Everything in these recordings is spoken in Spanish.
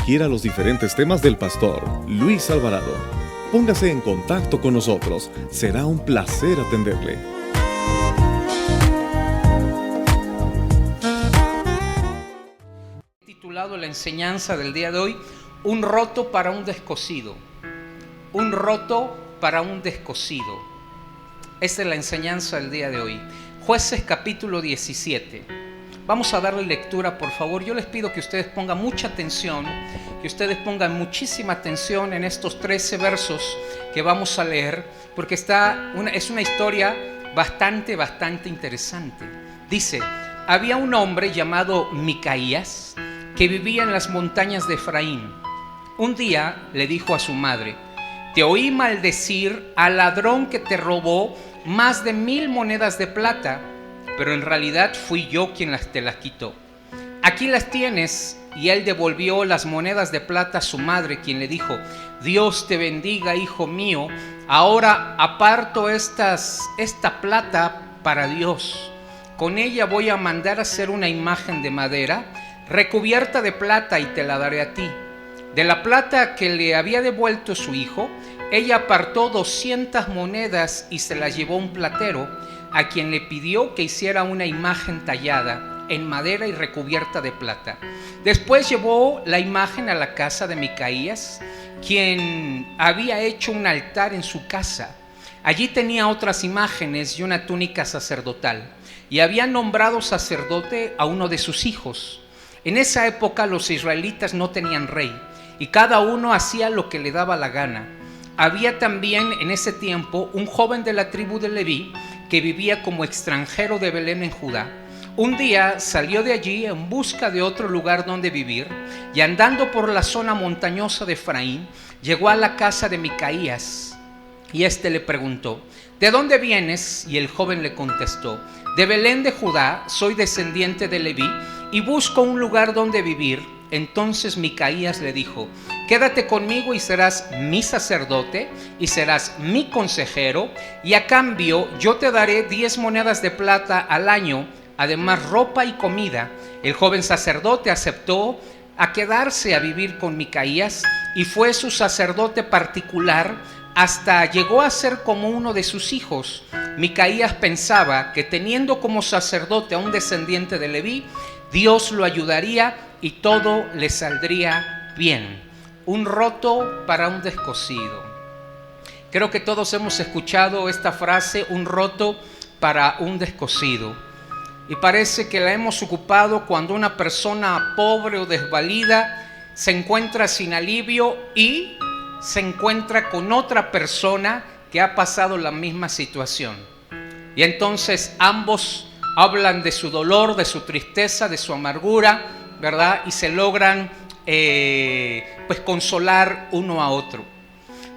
sugiera los diferentes temas del pastor Luis Alvarado. Póngase en contacto con nosotros. Será un placer atenderle. He titulado la enseñanza del día de hoy, un roto para un descosido. Un roto para un descosido. Esta es la enseñanza del día de hoy. Jueces capítulo 17. Vamos a darle lectura, por favor. Yo les pido que ustedes pongan mucha atención, que ustedes pongan muchísima atención en estos 13 versos que vamos a leer, porque es una historia bastante interesante. Dice: había un hombre llamado Micaías que vivía en las montañas de Efraín. Un día le dijo a su madre: te oí maldecir al ladrón que te robó más de 1000 monedas de plata, pero en realidad fui yo quien te las quitó. Aquí las tienes. Y él devolvió las monedas de plata a su madre, quien le dijo: Dios te bendiga, hijo mío. Ahora aparto esta plata para Dios. Con ella voy a mandar a hacer una imagen de madera recubierta de plata y te la daré a ti. De la plata que le había devuelto su hijo, ella apartó 200 monedas y se las llevó a un platero, a quien le pidió que hiciera una imagen tallada en madera y recubierta de plata. Después llevó la imagen a la casa de Micaías, quien había hecho un altar en su casa. Allí tenía otras imágenes y una túnica sacerdotal, y había nombrado sacerdote a uno de sus hijos. En esa época los israelitas no tenían rey, y cada uno hacía lo que le daba la gana. Había también en ese tiempo un joven de la tribu de Leví que vivía como extranjero de Belén en Judá. Un día salió de allí en busca de otro lugar donde vivir, y andando por la zona montañosa de Efraín, llegó a la casa de Micaías, y éste le preguntó: ¿de dónde vienes? Y el joven le contestó: de Belén de Judá, soy descendiente de Leví, y busco un lugar donde vivir. Entonces Micaías le dijo: quédate conmigo y serás mi sacerdote y serás mi consejero, y a cambio yo te daré 10 monedas de plata al año, además ropa y comida. El joven sacerdote aceptó a quedarse a vivir con Micaías y fue su sacerdote particular hasta llegó a ser como uno de sus hijos. Micaías pensaba que teniendo como sacerdote a un descendiente de Leví, Dios lo ayudaría y todo le saldría bien. Un roto para un descosido. Creo que todos hemos escuchado esta frase, un roto para un descosido. Y parece que la hemos ocupado cuando una persona pobre o desvalida se encuentra sin alivio y se encuentra con otra persona que ha pasado la misma situación. Y entonces ambos hablan de su dolor, de su tristeza, de su amargura, ¿verdad? Y se logran pues consolar uno a otro.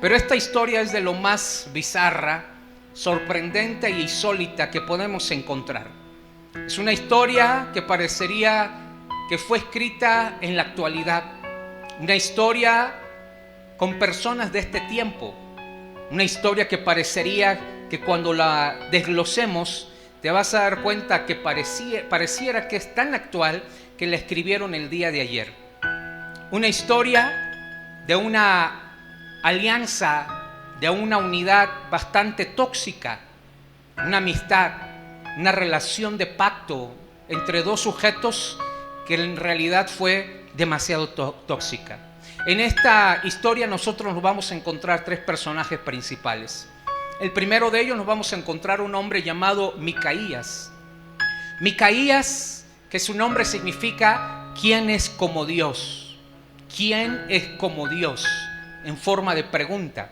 Pero esta historia es de lo más bizarra, sorprendente e insólita que podemos encontrar. Es una historia que parecería que fue escrita en la actualidad. Una historia con personas de este tiempo. Una historia que parecería que cuando la desglosemos te vas a dar cuenta que pareciera que es tan actual que la escribieron el día de ayer. Una historia de una alianza, de una unidad bastante tóxica, una amistad, una relación de pacto entre dos sujetos que en realidad fue demasiado tóxica. En esta historia nosotros nos vamos a encontrar 3 personajes principales. El primero de ellos nos vamos a encontrar un hombre llamado Micaías. Micaías, que su nombre significa ¿quién es como Dios? ¿Quién es como Dios? En forma de pregunta.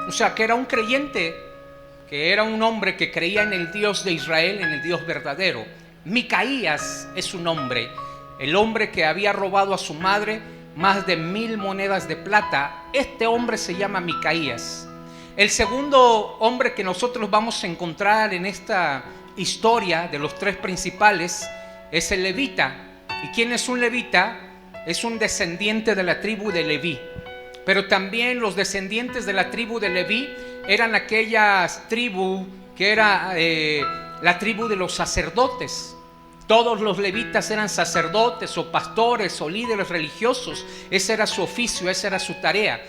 O sea, que era un creyente, que era un hombre que creía en el Dios de Israel, en el Dios verdadero. Micaías es su nombre, el hombre que había robado a su madre más de 1000 monedas de plata. Este hombre se llama Micaías. El segundo hombre que nosotros vamos a encontrar en esta historia de los 3 principales es el levita. ¿Y quién es un levita? Es un descendiente de la tribu de Leví. Pero también los descendientes de la tribu de Leví eran aquellas tribu que era la tribu de los sacerdotes. Todos los levitas eran sacerdotes o pastores o líderes religiosos. Ese era su oficio, esa era su tarea.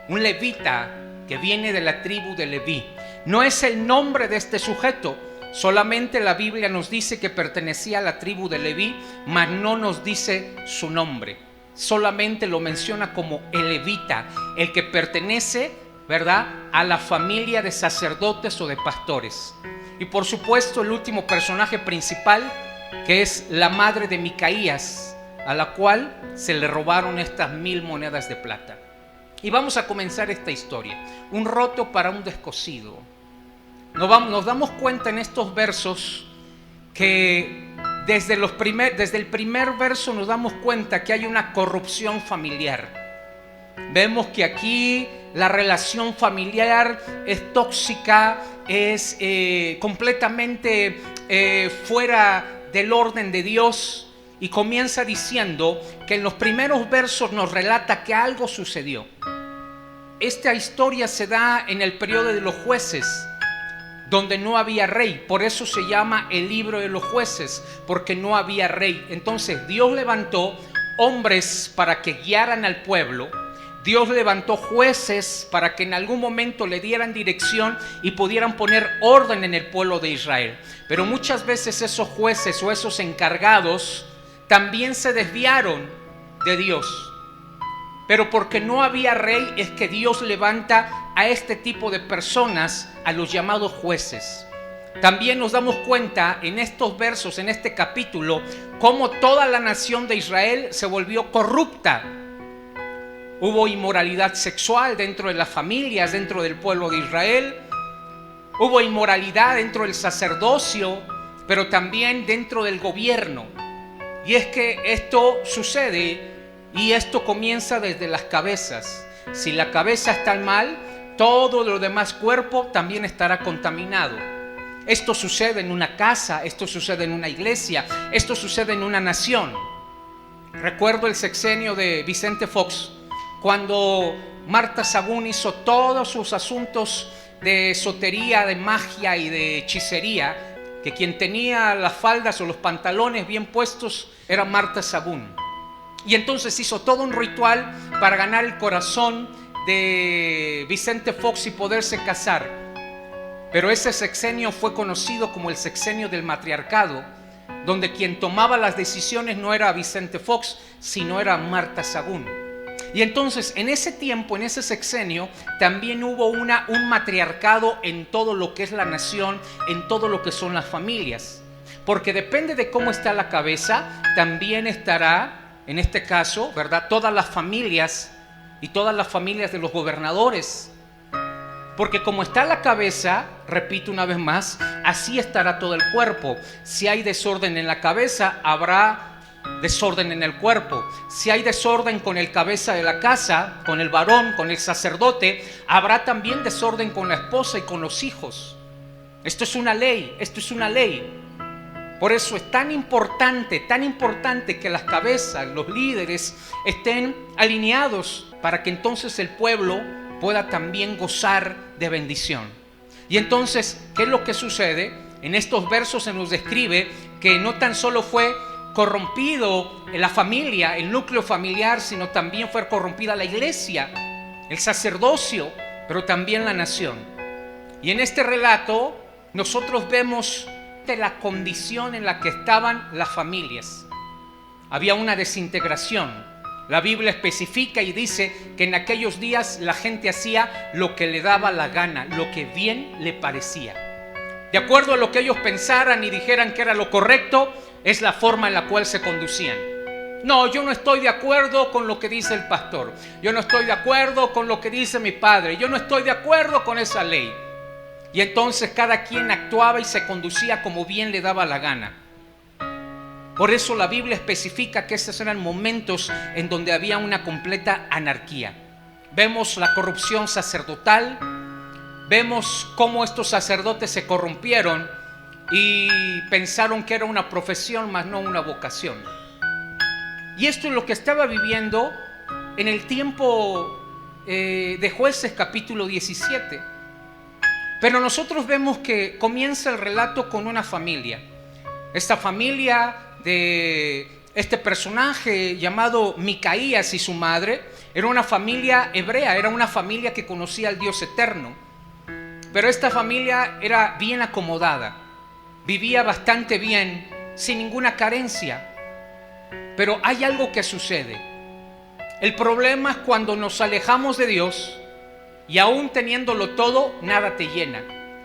Un levita que viene de la tribu de Leví. No es el nombre de este sujeto. Solamente la Biblia nos dice que pertenecía a la tribu de Leví, mas no nos dice su nombre. Solamente lo menciona como el levita, el que pertenece, ¿verdad?, a la familia de sacerdotes o de pastores. Y por supuesto el último personaje principal, que es la madre de Micaías, a la cual se le robaron estas 1000 monedas de plata. Y vamos a comenzar esta historia. Un roto para un descosido. Nos damos cuenta en estos versos que desde el primer verso nos damos cuenta que hay una corrupción familiar. Vemos que aquí la relación familiar es tóxica, es completamente fuera del orden de Dios, y comienza diciendo que en los primeros versos nos relata que algo sucedió. Esta historia se da en el periodo de los jueces, donde no había rey. Por eso se llama el libro de los jueces, porque no había rey. Entonces Dios levantó hombres para que guiaran al pueblo. Dios levantó jueces para que en algún momento le dieran dirección y pudieran poner orden en el pueblo de Israel. Pero muchas veces esos jueces o esos encargados también se desviaron de Dios. Pero porque no había rey es que Dios levanta a este tipo de personas, a los llamados jueces. También nos damos cuenta en estos versos, en este capítulo, cómo toda la nación de Israel se volvió corrupta. Hubo inmoralidad sexual dentro de las familias, dentro del pueblo de Israel. Hubo inmoralidad dentro del sacerdocio, pero también dentro del gobierno. Y es que esto sucede y esto comienza desde las cabezas. Si la cabeza está mal, todo lo demás cuerpo también estará contaminado. Esto sucede en una casa, esto sucede en una iglesia, esto sucede en una nación. Recuerdo el sexenio de Vicente Fox, cuando Marta Sagún hizo todos sus asuntos de esotería, de magia y de hechicería, que quien tenía las faldas o los pantalones bien puestos era Marta Sagún. Y entonces hizo todo un ritual para ganar el corazón de Vicente Fox y poderse casar. Pero ese sexenio fue conocido como el sexenio del matriarcado, donde quien tomaba las decisiones no era Vicente Fox, sino era Marta Sagún. Y entonces en ese tiempo, en ese sexenio, también hubo un matriarcado en todo lo que es la nación, en todo lo que son las familias. Porque depende de cómo está la cabeza, también estará, en este caso, ¿verdad?, todas las familias y todas las familias de los gobernadores. Porque como está la cabeza, repito una vez más, así estará todo el cuerpo. Si hay desorden en la cabeza, habrá desorden en el cuerpo. Si hay desorden con el cabeza de la casa, con el varón, con el sacerdote, habrá también desorden con la esposa y con los hijos. Esto es una ley, esto es una ley. Por eso es tan importante que las cabezas, los líderes, estén alineados para que entonces el pueblo pueda también gozar de bendición. Y entonces, ¿qué es lo que sucede? En estos versos se nos describe que no tan solo fue corrompido la familia, el núcleo familiar, sino también fue corrompida la iglesia, el sacerdocio, pero también la nación. Y en este relato nosotros vemos de la condición en la que estaban las familias. Había una desintegración. La Biblia especifica y dice que en aquellos días la gente hacía lo que le daba la gana, lo que bien le parecía. De acuerdo a lo que ellos pensaran y dijeran que era lo correcto, es la forma en la cual se conducían. No, yo no estoy de acuerdo con lo que dice el pastor. Yo no estoy de acuerdo con lo que dice mi padre. Yo no estoy de acuerdo con esa ley. Y entonces cada quien actuaba y se conducía como bien le daba la gana. Por eso la Biblia especifica que estos eran momentos en donde había una completa anarquía. Vemos la corrupción sacerdotal, vemos cómo estos sacerdotes se corrompieron y pensaron que era una profesión, más no una vocación. Y esto es lo que estaba viviendo en el tiempo de Jueces capítulo 17. Pero nosotros vemos que comienza el relato con una familia. Esta familia de este personaje llamado Micaías y su madre era una familia hebrea, era una familia que conocía al Dios eterno. Pero esta familia era bien acomodada, vivía bastante bien, sin ninguna carencia. Pero hay algo que sucede. El problema es cuando nos alejamos de Dios y aún teniéndolo todo, nada te llena.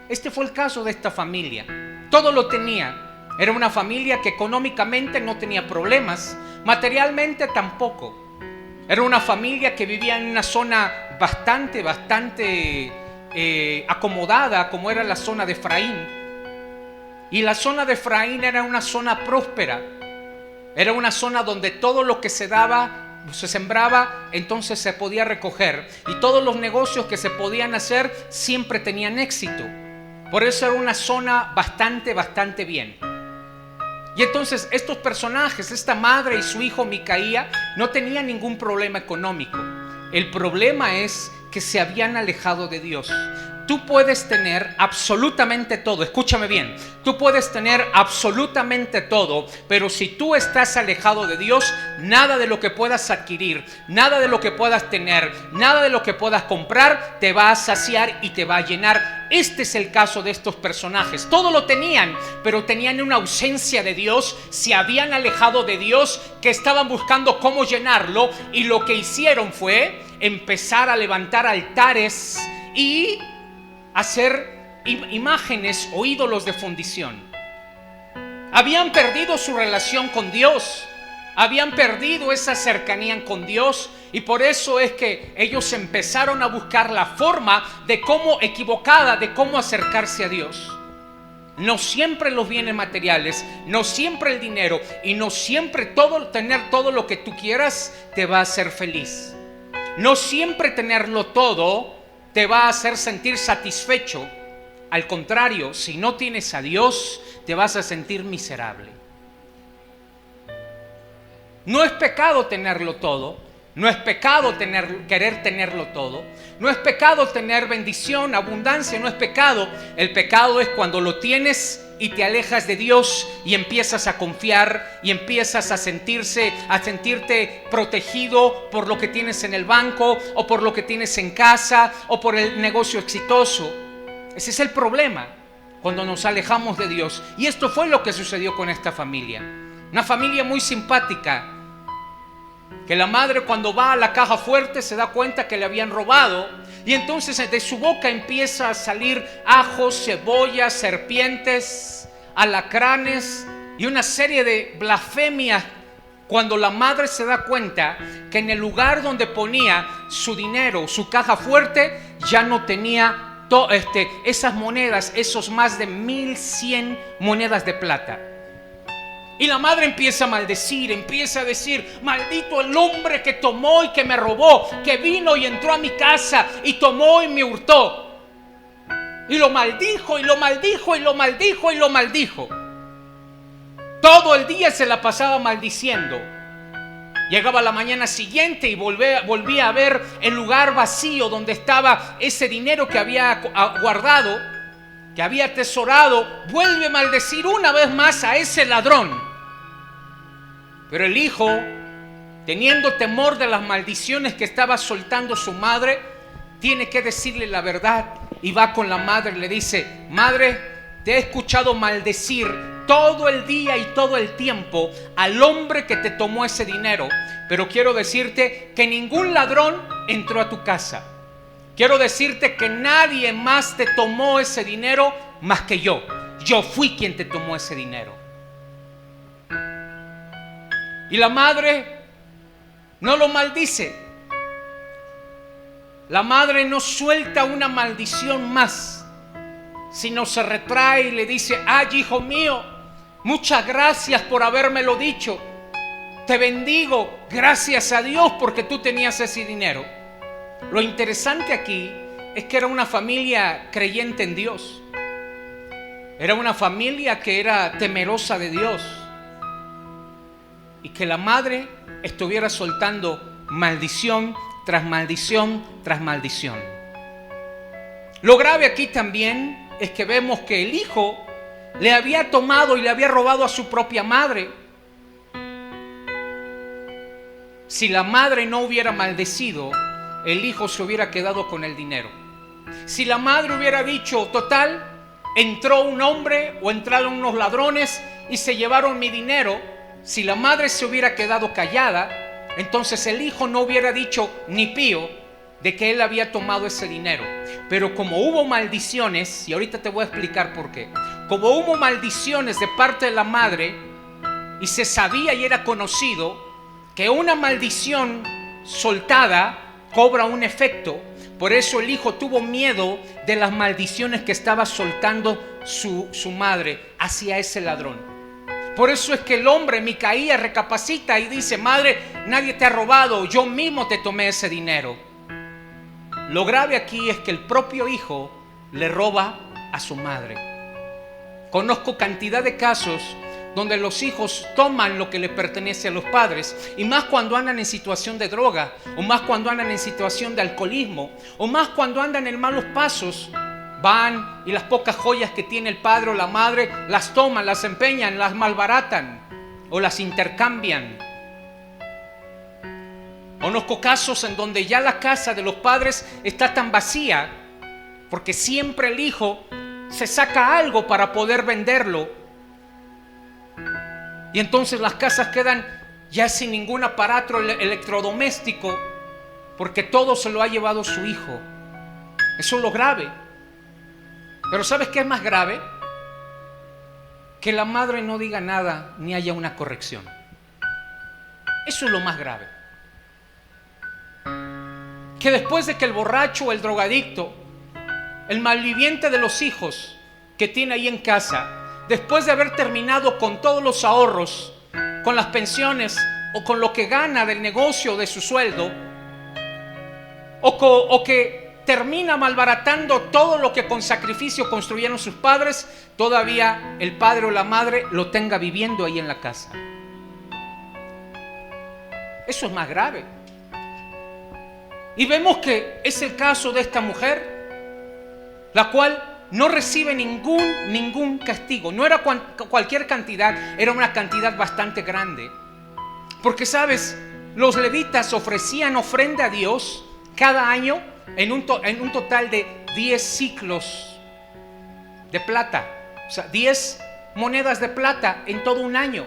Este fue el caso de esta familia. Todo lo tenía. Era una familia que económicamente no tenía problemas, materialmente tampoco. Era una familia que vivía en una zona bastante acomodada, como era la zona de Efraín. Y la zona de Efraín era una zona próspera. Era una zona donde todo lo que se daba, se sembraba, entonces se podía recoger. Y todos los negocios que se podían hacer siempre tenían éxito. Por eso era una zona bastante bien. Y entonces estos personajes, esta madre y su hijo Micaía, no tenían ningún problema económico. El problema es que se habían alejado de Dios. Tú puedes tener absolutamente todo, escúchame bien, tú puedes tener absolutamente todo, pero si tú estás alejado de Dios, nada de lo que puedas adquirir, nada de lo que puedas tener, nada de lo que puedas comprar, te va a saciar y te va a llenar. Este es el caso de estos personajes. Todo lo tenían, pero tenían una ausencia de Dios, se habían alejado de Dios, que estaban buscando cómo llenarlo, y lo que hicieron fue empezar a levantar altares y hacer imágenes o ídolos de fundición. Habían perdido su relación con Dios, habían perdido esa cercanía con Dios, y por eso es que ellos empezaron a buscar la forma de cómo equivocada, de cómo acercarse a Dios. No siempre los bienes materiales, no siempre el dinero, y no siempre tener todo lo que tú quieras te va a hacer feliz. No siempre tenerlo todo te va a hacer sentir satisfecho. Al contrario, si no tienes a Dios, te vas a sentir miserable. No es pecado tenerlo todo, no es pecado querer tenerlo todo, no es pecado tener bendición, abundancia, no es pecado. El pecado es cuando lo tienes y te alejas de Dios y empiezas a confiar y empiezas a sentirte protegido por lo que tienes en el banco o por lo que tienes en casa o por el negocio exitoso. Ese es el problema cuando nos alejamos de Dios. Y esto fue lo que sucedió con esta familia. Una familia muy simpática, que la madre cuando va a la caja fuerte se da cuenta que le habían robado, y entonces de su boca empieza a salir ajos, cebollas, serpientes, alacranes y una serie de blasfemias, cuando la madre se da cuenta que en el lugar donde ponía su dinero, su caja fuerte, ya no tenía esas monedas, esos más de 1100 monedas de plata. Y la madre empieza a maldecir, empieza a decir: maldito el hombre que tomó y que me robó, que vino y entró a mi casa y tomó y me hurtó. Y lo maldijo, y lo maldijo, y lo maldijo, y lo maldijo. Todo el día se la pasaba maldiciendo. Llegaba la mañana siguiente y volvía a ver el lugar vacío donde estaba ese dinero que había guardado, que había atesorado. Vuelve a maldecir una vez más a ese ladrón. Pero el hijo, teniendo temor de las maldiciones que estaba soltando su madre, tiene que decirle la verdad, y va con la madre y le dice: madre, te he escuchado maldecir todo el día y todo el tiempo al hombre que te tomó ese dinero, pero quiero decirte que ningún ladrón entró a tu casa. Quiero decirte que nadie más te tomó ese dinero más que yo. Yo fui quien te tomó ese dinero. Y la madre no lo maldice. La madre no suelta una maldición más, sino se retrae y le dice: ay, hijo mío, muchas gracias por habérmelo dicho. Te bendigo, gracias a Dios porque tú tenías ese dinero. Lo interesante aquí es que era una familia creyente en Dios. Era una familia que era temerosa de Dios. Y que la madre estuviera soltando maldición tras maldición tras maldición. Lo grave aquí también es que vemos que el hijo le había tomado y le había robado a su propia madre. Si la madre no hubiera maldecido, el hijo se hubiera quedado con el dinero. Si la madre hubiera dicho, total, entró un hombre o entraron unos ladrones y se llevaron mi dinero, si la madre se hubiera quedado callada, entonces el hijo no hubiera dicho ni pío de que él había tomado ese dinero. Pero como hubo maldiciones, y ahorita te voy a explicar por qué, como hubo maldiciones de parte de la madre y se sabía y era conocido que una maldición soltada cobra un efecto, por eso el hijo tuvo miedo de las maldiciones que estaba soltando su madre hacia ese ladrón. Por eso es que el hombre, Micaías, recapacita y dice, madre, nadie te ha robado, yo mismo te tomé ese dinero. Lo grave aquí es que el propio hijo le roba a su madre. Conozco cantidad de casos donde los hijos toman lo que le pertenece a los padres, y más cuando andan en situación de droga, o más cuando andan en situación de alcoholismo, o más cuando andan en malos pasos, van y las pocas joyas que tiene el padre o la madre las toman, las empeñan, las malbaratan o las intercambian. Conozco casos en donde ya la casa de los padres está tan vacía porque siempre el hijo se saca algo para poder venderlo, y entonces las casas quedan ya sin ningún aparato electrodoméstico porque todo se lo ha llevado su hijo. Eso es lo grave. Pero ¿sabes qué es más grave? Que la madre no diga nada ni haya una corrección. Eso es lo más grave. Que después de que el borracho o el drogadicto, el malviviente de los hijos que tiene ahí en casa, después de haber terminado con todos los ahorros, con las pensiones o con lo que gana del negocio de su sueldo, o que termina malbaratando todo lo que con sacrificio construyeron sus padres, todavía el padre o la madre lo tenga viviendo ahí en la casa. Eso es más grave. Y vemos que es el caso de esta mujer, la cual no recibe ningún castigo. No era cualquier cantidad, era una cantidad bastante grande. Porque, ¿sabes? Los levitas ofrecían ofrenda a Dios cada año en un total de 10 ciclos de plata. O sea, 10 monedas de plata en todo un año.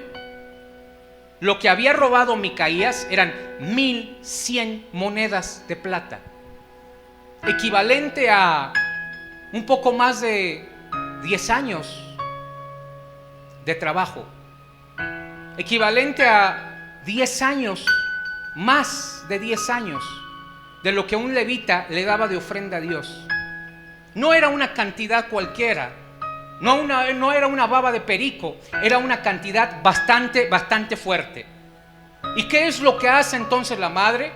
Lo que había robado Micaías eran 1100 monedas de plata, equivalente a un poco más de 10 años de trabajo, equivalente a 10 años, más de 10 años de lo que un levita le daba de ofrenda a Dios. No era una cantidad cualquiera, no era una baba de perico, era una cantidad bastante fuerte. ¿Y qué es lo que hace entonces la madre?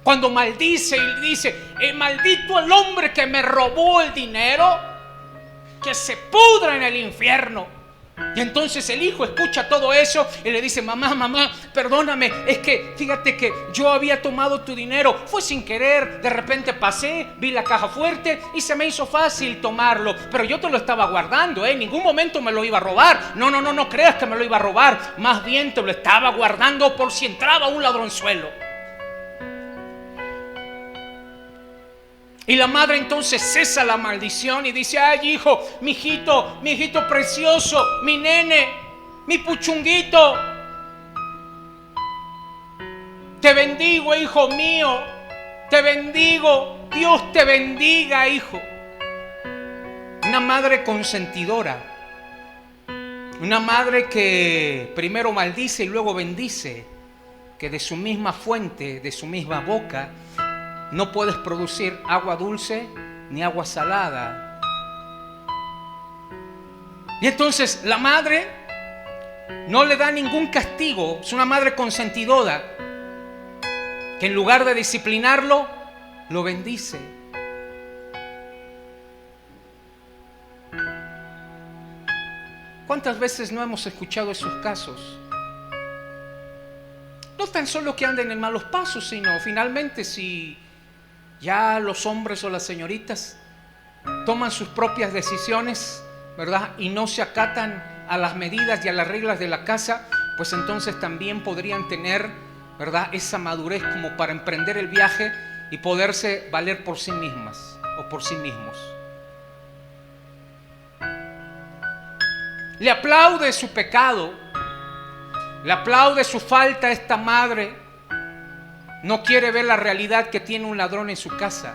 Cuando maldice y dice, maldito el hombre que me robó el dinero, que se pudra en el infierno. Y entonces el hijo escucha todo eso y le dice, mamá, perdóname, es que fíjate que yo había tomado tu dinero, fue sin querer, de repente pasé, vi la caja fuerte y se me hizo fácil tomarlo, pero yo te lo estaba guardando, en ningún momento me lo iba a robar. No creas que me lo iba a robar, más bien te lo estaba guardando por si entraba un ladronzuelo. Y la madre entonces cesa la maldición y dice, ay hijo, mi hijito precioso, mi nene, mi puchunguito, te bendigo, hijo mío, te bendigo, Dios te bendiga, hijo. Una madre consentidora, una madre que primero maldice y luego bendice, que de su misma fuente, de su misma boca, no puedes producir agua dulce ni agua salada. Y entonces la madre no le da ningún castigo. Es una madre consentidora que en lugar de disciplinarlo, lo bendice. ¿Cuántas veces no hemos escuchado esos casos? No tan solo que anden en malos pasos, sino finalmente si ya los hombres o las señoritas toman sus propias decisiones, ¿verdad? Y no se acatan a las medidas y a las reglas de la casa, pues entonces también podrían tener ¿verdad?, esa madurez como para emprender el viaje y poderse valer por sí mismas o por sí mismos. Le aplaude su pecado, le aplaude su falta a esta madre. No quiere ver la realidad que tiene un ladrón en su casa.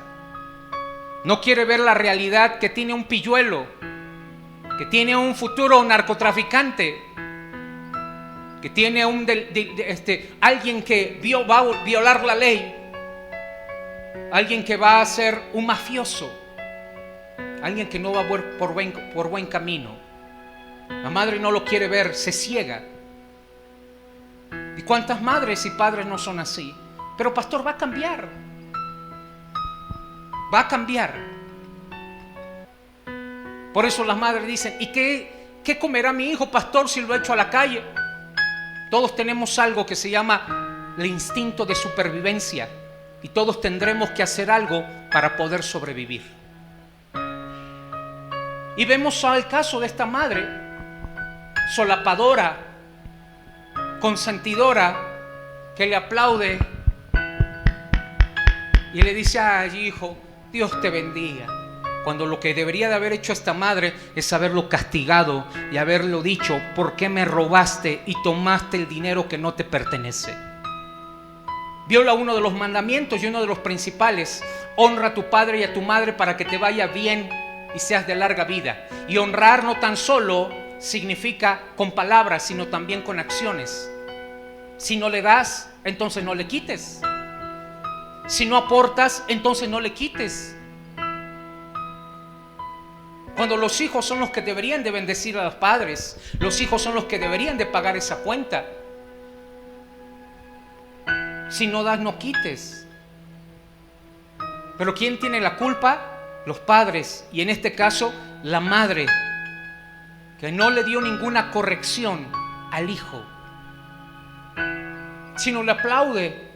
No quiere ver la realidad que tiene un pilluelo, que tiene un futuro narcotraficante, que tiene alguien que va a violar la ley, alguien que va a ser un mafioso, alguien que no va por buen camino. La madre no lo quiere ver, se ciega. ¿Y cuántas madres y padres no son así? Pero pastor, va a cambiar. Va a cambiar. Por eso las madres dicen, ¿y qué comerá mi hijo, pastor, si lo echo a la calle? Todos tenemos algo que se llama el instinto de supervivencia y todos tendremos que hacer algo para poder sobrevivir. Y vemos el caso de esta madre solapadora, consentidora, que le aplaude y le dice: ay, hijo, Dios te bendiga. Cuando lo que debería de haber hecho esta madre es haberlo castigado y haberlo dicho: ¿por qué me robaste y tomaste el dinero que no te pertenece? Viola uno de los mandamientos y uno de los principales: honra a tu padre y a tu madre para que te vaya bien y seas de larga vida. Y honrar no tan solo significa con palabras, sino también con acciones. Si no le das, entonces no le quites. Si no aportas, entonces no le quites. Cuando los hijos son los que deberían de bendecir a los padres, los hijos son los que deberían de pagar esa cuenta. Si no das, no quites. Pero ¿quién tiene la culpa? Los padres, y en este caso la madre, que no le dio ninguna corrección al hijo, sino le aplaude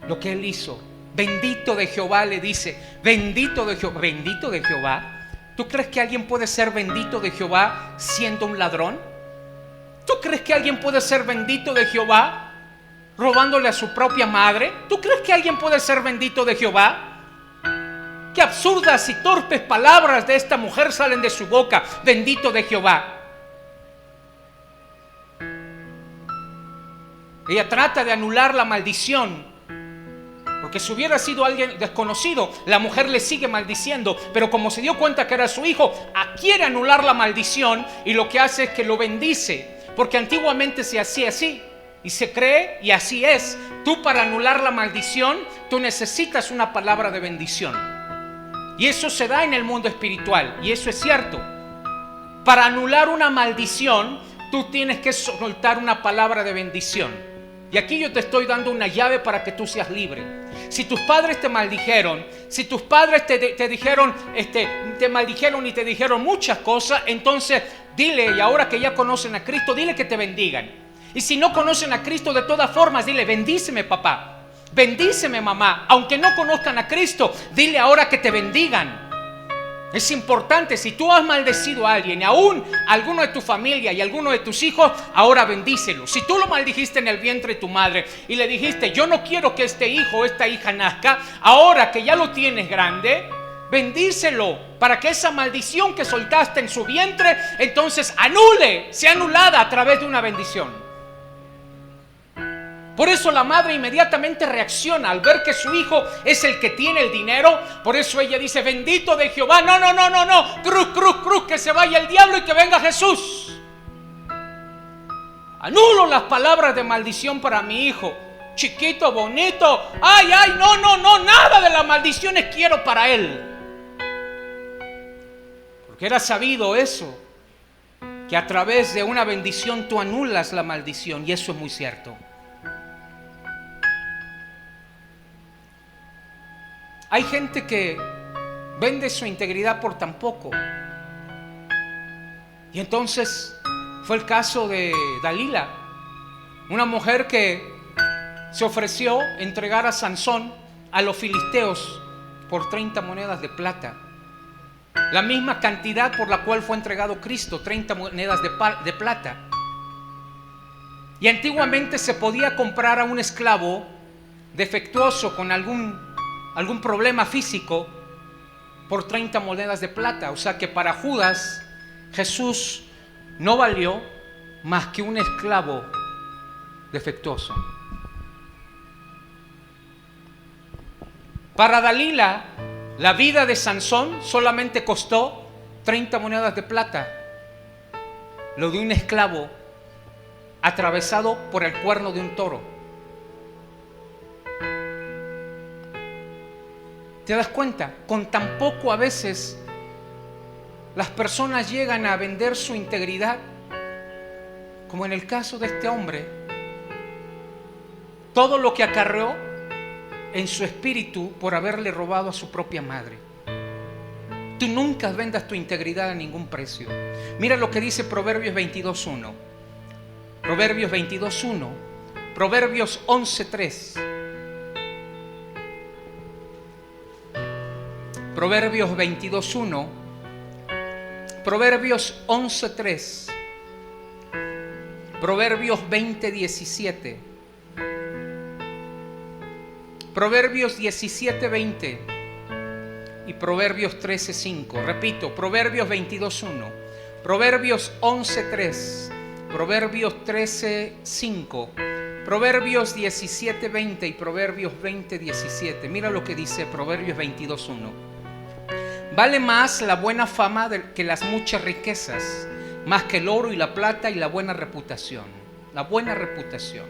lo que él hizo. Bendito de Jehová, le dice. Bendito de Jehová. Bendito de Jehová. ¿Tú crees que alguien puede ser bendito de Jehová siendo un ladrón? ¿Tú crees que alguien puede ser bendito de Jehová robándole a su propia madre? ¿Tú crees que alguien puede ser bendito de Jehová? Qué absurdas y torpes palabras de esta mujer salen de su boca. Bendito de Jehová. Ella trata de anular la maldición, porque si hubiera sido alguien desconocido, la mujer le sigue maldiciendo, pero como se dio cuenta que era su hijo, quiere anular la maldición y lo que hace es que lo bendice, porque antiguamente se hacía así y se cree, y así es. Tú, para anular la maldición, tú necesitas una palabra de bendición, y eso se da en el mundo espiritual, y eso es cierto. Para anular una maldición, tú tienes que soltar una palabra de bendición. Y aquí yo te estoy dando una llave para que tú seas libre. Si tus padres te maldijeron, si tus padres te dijeron, te maldijeron y te dijeron muchas cosas, entonces dile, y ahora que ya conocen a Cristo, dile que te bendigan. Y si no conocen a Cristo, de todas formas, dile: bendíceme, papá, bendíceme, mamá. Aunque no conozcan a Cristo, dile ahora que te bendigan. Es importante. Si tú has maldecido a alguien, aún alguno de tu familia y alguno de tus hijos, ahora bendícelo. Si tú lo maldijiste en el vientre de tu madre y le dijiste: yo no quiero que este hijo o esta hija nazca, ahora que ya lo tienes grande, bendícelo para que esa maldición que soltaste en su vientre entonces sea anulada a través de una bendición. Por eso la madre inmediatamente reacciona al ver que su hijo es el que tiene el dinero. Por eso ella dice: bendito de Jehová. No. Cruz, que se vaya el diablo y que venga Jesús. Anulo las palabras de maldición para mi hijo. Chiquito, bonito. Ay, no, nada de las maldiciones quiero para él. Porque era sabido eso, que a través de una bendición tú anulas la maldición, y eso es muy cierto. Hay gente que vende su integridad por tan poco. Y entonces fue el caso de Dalila, una mujer que se ofreció a entregar a Sansón a los filisteos por 30 monedas de plata. La misma cantidad por la cual fue entregado Cristo, 30 monedas de plata. Y antiguamente se podía comprar a un esclavo defectuoso con algún problema físico por 30 monedas de plata. O sea que para Judas Jesús no valió más que un esclavo defectuoso. Para Dalila, la vida de Sansón solamente costó 30 monedas de plata. Lo de un esclavo atravesado por el cuerno de un toro. ¿Te das cuenta? Con tan poco a veces las personas llegan a vender su integridad, como en el caso de este hombre. Todo lo que acarreó en su espíritu por haberle robado a su propia madre. Tú nunca vendas tu integridad a ningún precio. Mira lo que dice Proverbios 22.1. Proverbios 22.1. Proverbios 11.3. Proverbios 22.1. Proverbios 11.3. Proverbios 20.17. Proverbios 17.20 y Proverbios 13.5. Repito, Proverbios 22.1, Proverbios 11.3, Proverbios 13.5, Proverbios 17.20 y Proverbios 20.17. Mira lo que dice Proverbios 22.1. Vale más la buena fama que las muchas riquezas, más que el oro y la plata y la buena reputación. La buena reputación.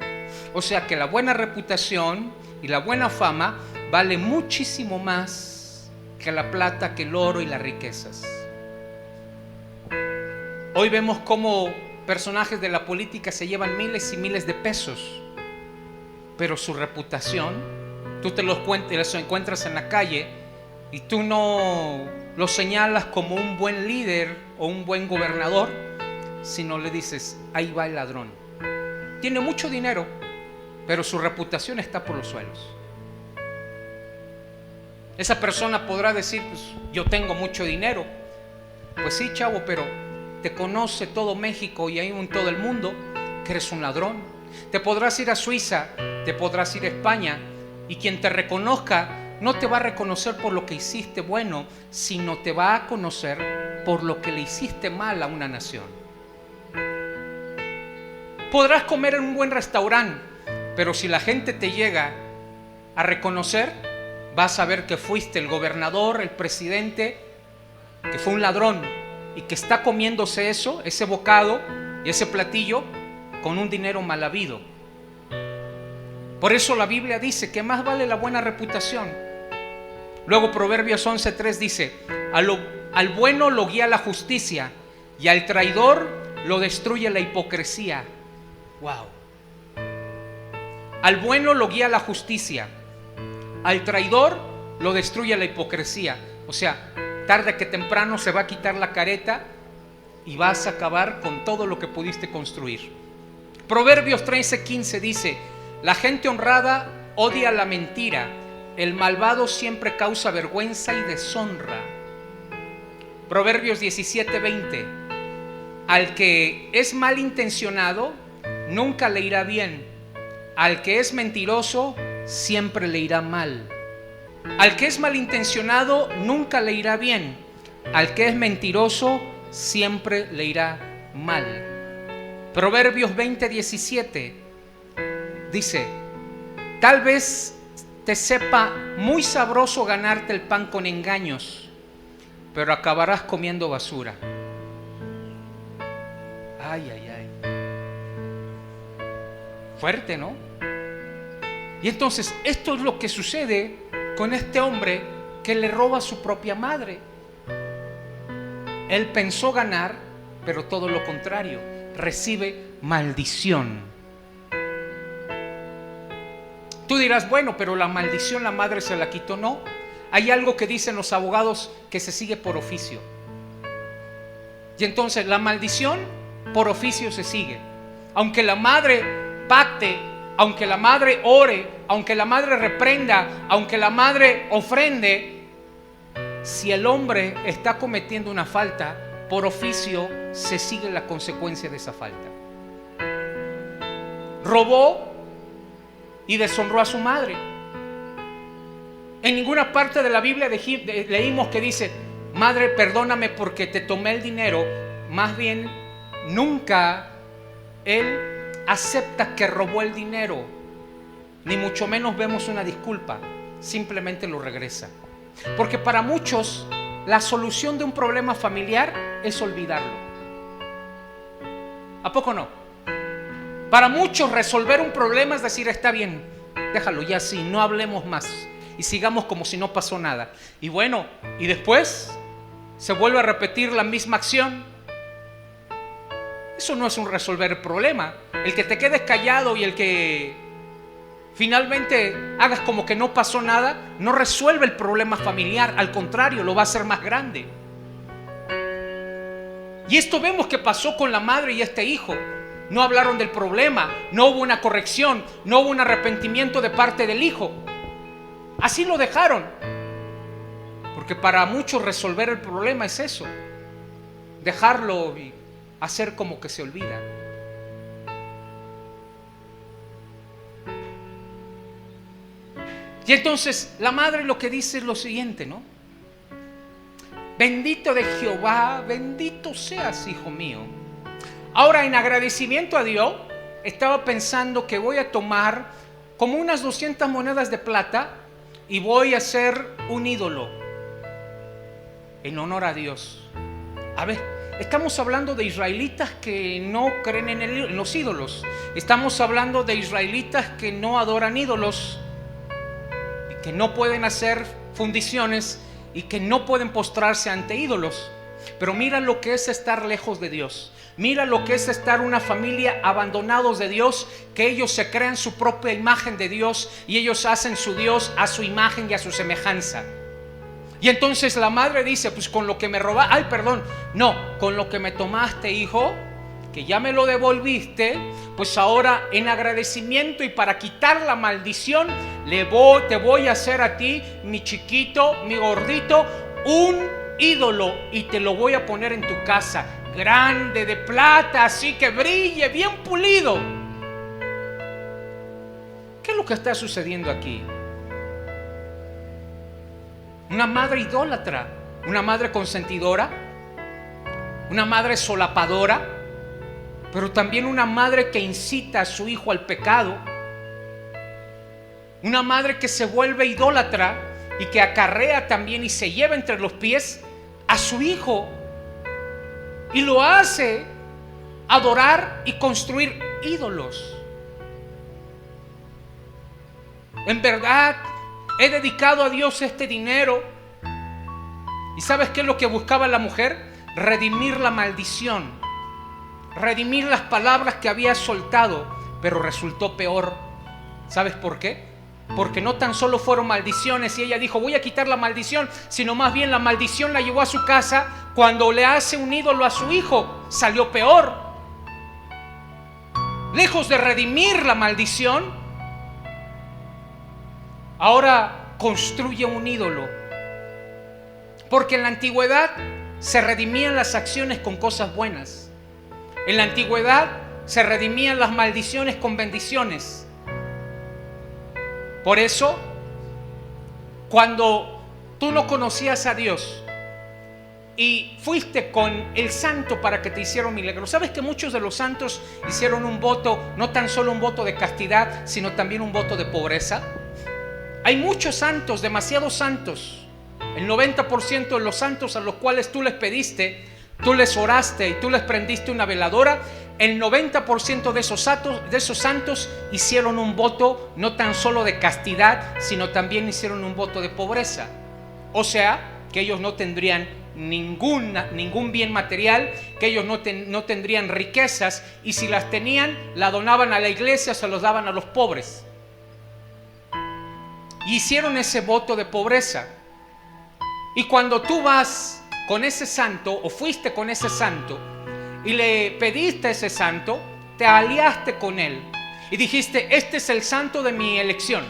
O sea que la buena reputación y la buena fama vale muchísimo más que la plata, que el oro y las riquezas. Hoy vemos cómo personajes de la política se llevan miles y miles de pesos, pero su reputación, tú te los encuentras en la calle y tú no los señalas como un buen líder o un buen gobernador, sino le dices, ahí va el ladrón. Tiene mucho dinero, pero su reputación está por los suelos. Esa persona podrá decir, pues yo tengo mucho dinero. Pues sí, chavo, pero te conoce todo México y aún todo el mundo que eres un ladrón. Te podrás ir a Suiza, te podrás ir a España, y quien te reconozca no te va a reconocer por lo que hiciste bueno, sino te va a conocer por lo que le hiciste mal a una nación. Podrás comer en un buen restaurante, pero si la gente te llega a reconocer, vas a ver que fuiste el gobernador, el presidente, que fue un ladrón y que está comiéndose eso, ese bocado y ese platillo con un dinero mal habido. Por eso la Biblia dice que más vale la buena reputación. Luego Proverbios 11.3 dice, al bueno lo guía la justicia y al traidor lo destruye la hipocresía. Wow. Al bueno lo guía la justicia, al traidor lo destruye la hipocresía. O sea, tarde que temprano se va a quitar la careta y vas a acabar con todo lo que pudiste construir. Proverbios 13.15 dice, la gente honrada odia la mentira, el malvado siempre causa vergüenza y deshonra. Proverbios 17.20, al que es malintencionado nunca le irá bien, al que es mentiroso siempre le irá mal. Al que es malintencionado nunca le irá bien, al que es mentiroso siempre le irá mal. Proverbios 20:17 dice, tal vez te sepa muy sabroso ganarte el pan con engaños, pero acabarás comiendo basura. Ay, ay, ay. Fuerte, ¿no? Y entonces esto es lo que sucede con este hombre que le roba a su propia madre. Él pensó ganar, pero todo lo contrario, recibe maldición. Tú dirás, bueno, pero la maldición la madre se la quitó. No, hay algo que dicen los abogados que se sigue por oficio. Y entonces la maldición por oficio se sigue. Aunque la madre pacte, aunque la madre ore, aunque la madre reprenda, aunque la madre ofrende, si el hombre está cometiendo una falta, por oficio se sigue la consecuencia de esa falta. robó y deshonró a su madre. En ninguna parte de la Biblia leímos que dice: madre, perdóname porque te tomé el dinero. Más bien, nunca él acepta que robó el dinero, ni mucho menos vemos una disculpa. Simplemente lo regresa. Porque para muchos la solución de un problema familiar es olvidarlo. ¿A poco no? Para muchos resolver un problema es decir: está bien, déjalo ya así, no hablemos más y sigamos como si no pasó nada. Y bueno, y después se vuelve a repetir la misma acción. Eso no es un resolver el problema. El que te quedes callado y el que finalmente hagas como que no pasó nada no resuelve el problema familiar, al contrario, lo va a hacer más grande. Y esto vemos que pasó con la madre y este hijo. No hablaron del problema, no hubo una corrección, no hubo un arrepentimiento de parte del hijo. Así lo dejaron. Porque para muchos resolver el problema es eso: dejarlo y hacer como que se olvida. Y entonces la madre lo que dice es lo siguiente, ¿no? Bendito de Jehová, bendito seas, hijo mío. Ahora, en agradecimiento a Dios, estaba pensando que voy a tomar como unas 200 monedas de plata y voy a hacer un ídolo en honor a Dios. A ver, estamos hablando de israelitas que no creen en los ídolos. Estamos hablando de israelitas que no adoran ídolos, que no pueden hacer fundiciones y que no pueden postrarse ante ídolos. Pero mira lo que es estar lejos de Dios. Mira lo que es estar una familia abandonados de Dios, que ellos se crean su propia imagen de Dios y ellos hacen su Dios a su imagen y a su semejanza. Y entonces la madre dice: pues con lo que me robaste, ay, perdón, no, con lo que me tomaste, hijo, que ya me lo devolviste, pues ahora en agradecimiento y para quitar la maldición, te voy a hacer a ti, mi chiquito, mi gordito, un ídolo, y te lo voy a poner en tu casa, grande, de plata, así que brille, bien pulido. ¿Qué es lo que está sucediendo aquí? Una madre idólatra, una madre consentidora, una madre solapadora, pero también una madre que incita a su hijo al pecado, una madre que se vuelve idólatra y que acarrea también y se lleva entre los pies a su hijo y lo hace adorar y construir ídolos. En verdad, he dedicado a Dios este dinero. ¿Y sabes qué es lo que buscaba la mujer? Redimir la maldición, redimir las palabras que había soltado, pero resultó peor. ¿Sabes por qué? Porque no tan solo fueron maldiciones y ella dijo: voy a quitar la maldición, sino más bien la maldición la llevó a su casa. Cuando le hace un ídolo a su hijo, salió peor. Lejos de redimir la maldición, ahora construye un ídolo. Porque en la antigüedad se redimían las acciones con cosas buenas. En la antigüedad se redimían las maldiciones con bendiciones. Por eso, cuando tú no conocías a Dios y fuiste con el santo para que te hiciera un milagro, ¿sabes que muchos de los santos hicieron un voto, no tan solo un voto de castidad, sino también un voto de pobreza? Hay muchos santos, demasiados santos. El 90% de los santos a los cuales tú les pediste, tú les oraste y tú les prendiste una veladora, el 90% de esos santos hicieron un voto no tan solo de castidad, sino también hicieron un voto de pobreza. O sea, que ellos no tendrían ningún bien material, que ellos no tendrían riquezas, y si las tenían, la donaban a la iglesia, se los daban a los pobres. Y hicieron ese voto de pobreza. Y cuando tú vas con ese santo, o fuiste con ese santo, y le pediste a ese santo, te aliaste con él y dijiste: este es el santo de mi elección,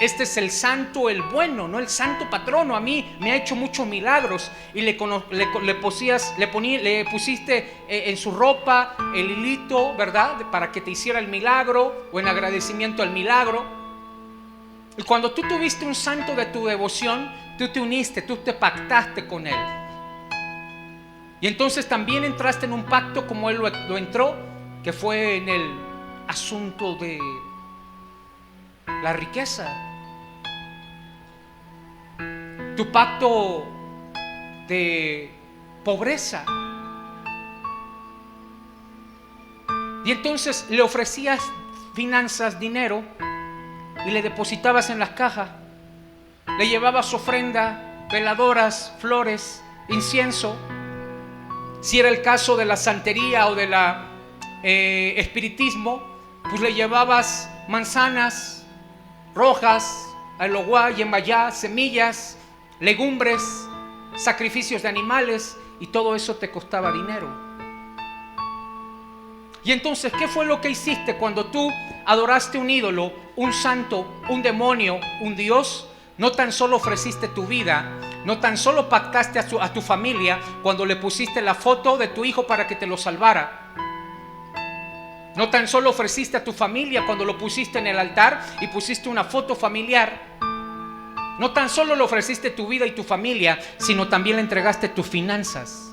este es el santo, el bueno, no el santo patrono. A mí me ha hecho muchos milagros. Y le pusiste en su ropa el hilito, ¿verdad? Para que te hiciera el milagro o en agradecimiento al milagro. Y cuando tú tuviste un santo de tu devoción, tú te uniste, tú te pactaste con él. Y entonces también entraste en un pacto como él lo entró, que fue en el asunto de la riqueza. Tu pacto de pobreza. Y entonces le ofrecías finanzas, dinero, y le depositabas en las cajas. Le llevabas ofrenda, veladoras, flores, incienso. Si era el caso de la santería o de la espiritismo, pues le llevabas manzanas rojas, aloguá, yemayá, semillas, legumbres, sacrificios de animales, y todo eso te costaba dinero. Y entonces, ¿qué fue lo que hiciste cuando tú adoraste un ídolo, un santo, un demonio, un dios? No tan solo ofreciste tu vida, no tan solo pactaste a tu familia cuando le pusiste la foto de tu hijo para que te lo salvara. No tan solo ofreciste a tu familia cuando lo pusiste en el altar y pusiste una foto familiar. No tan solo le ofreciste tu vida y tu familia, sino también le entregaste tus finanzas.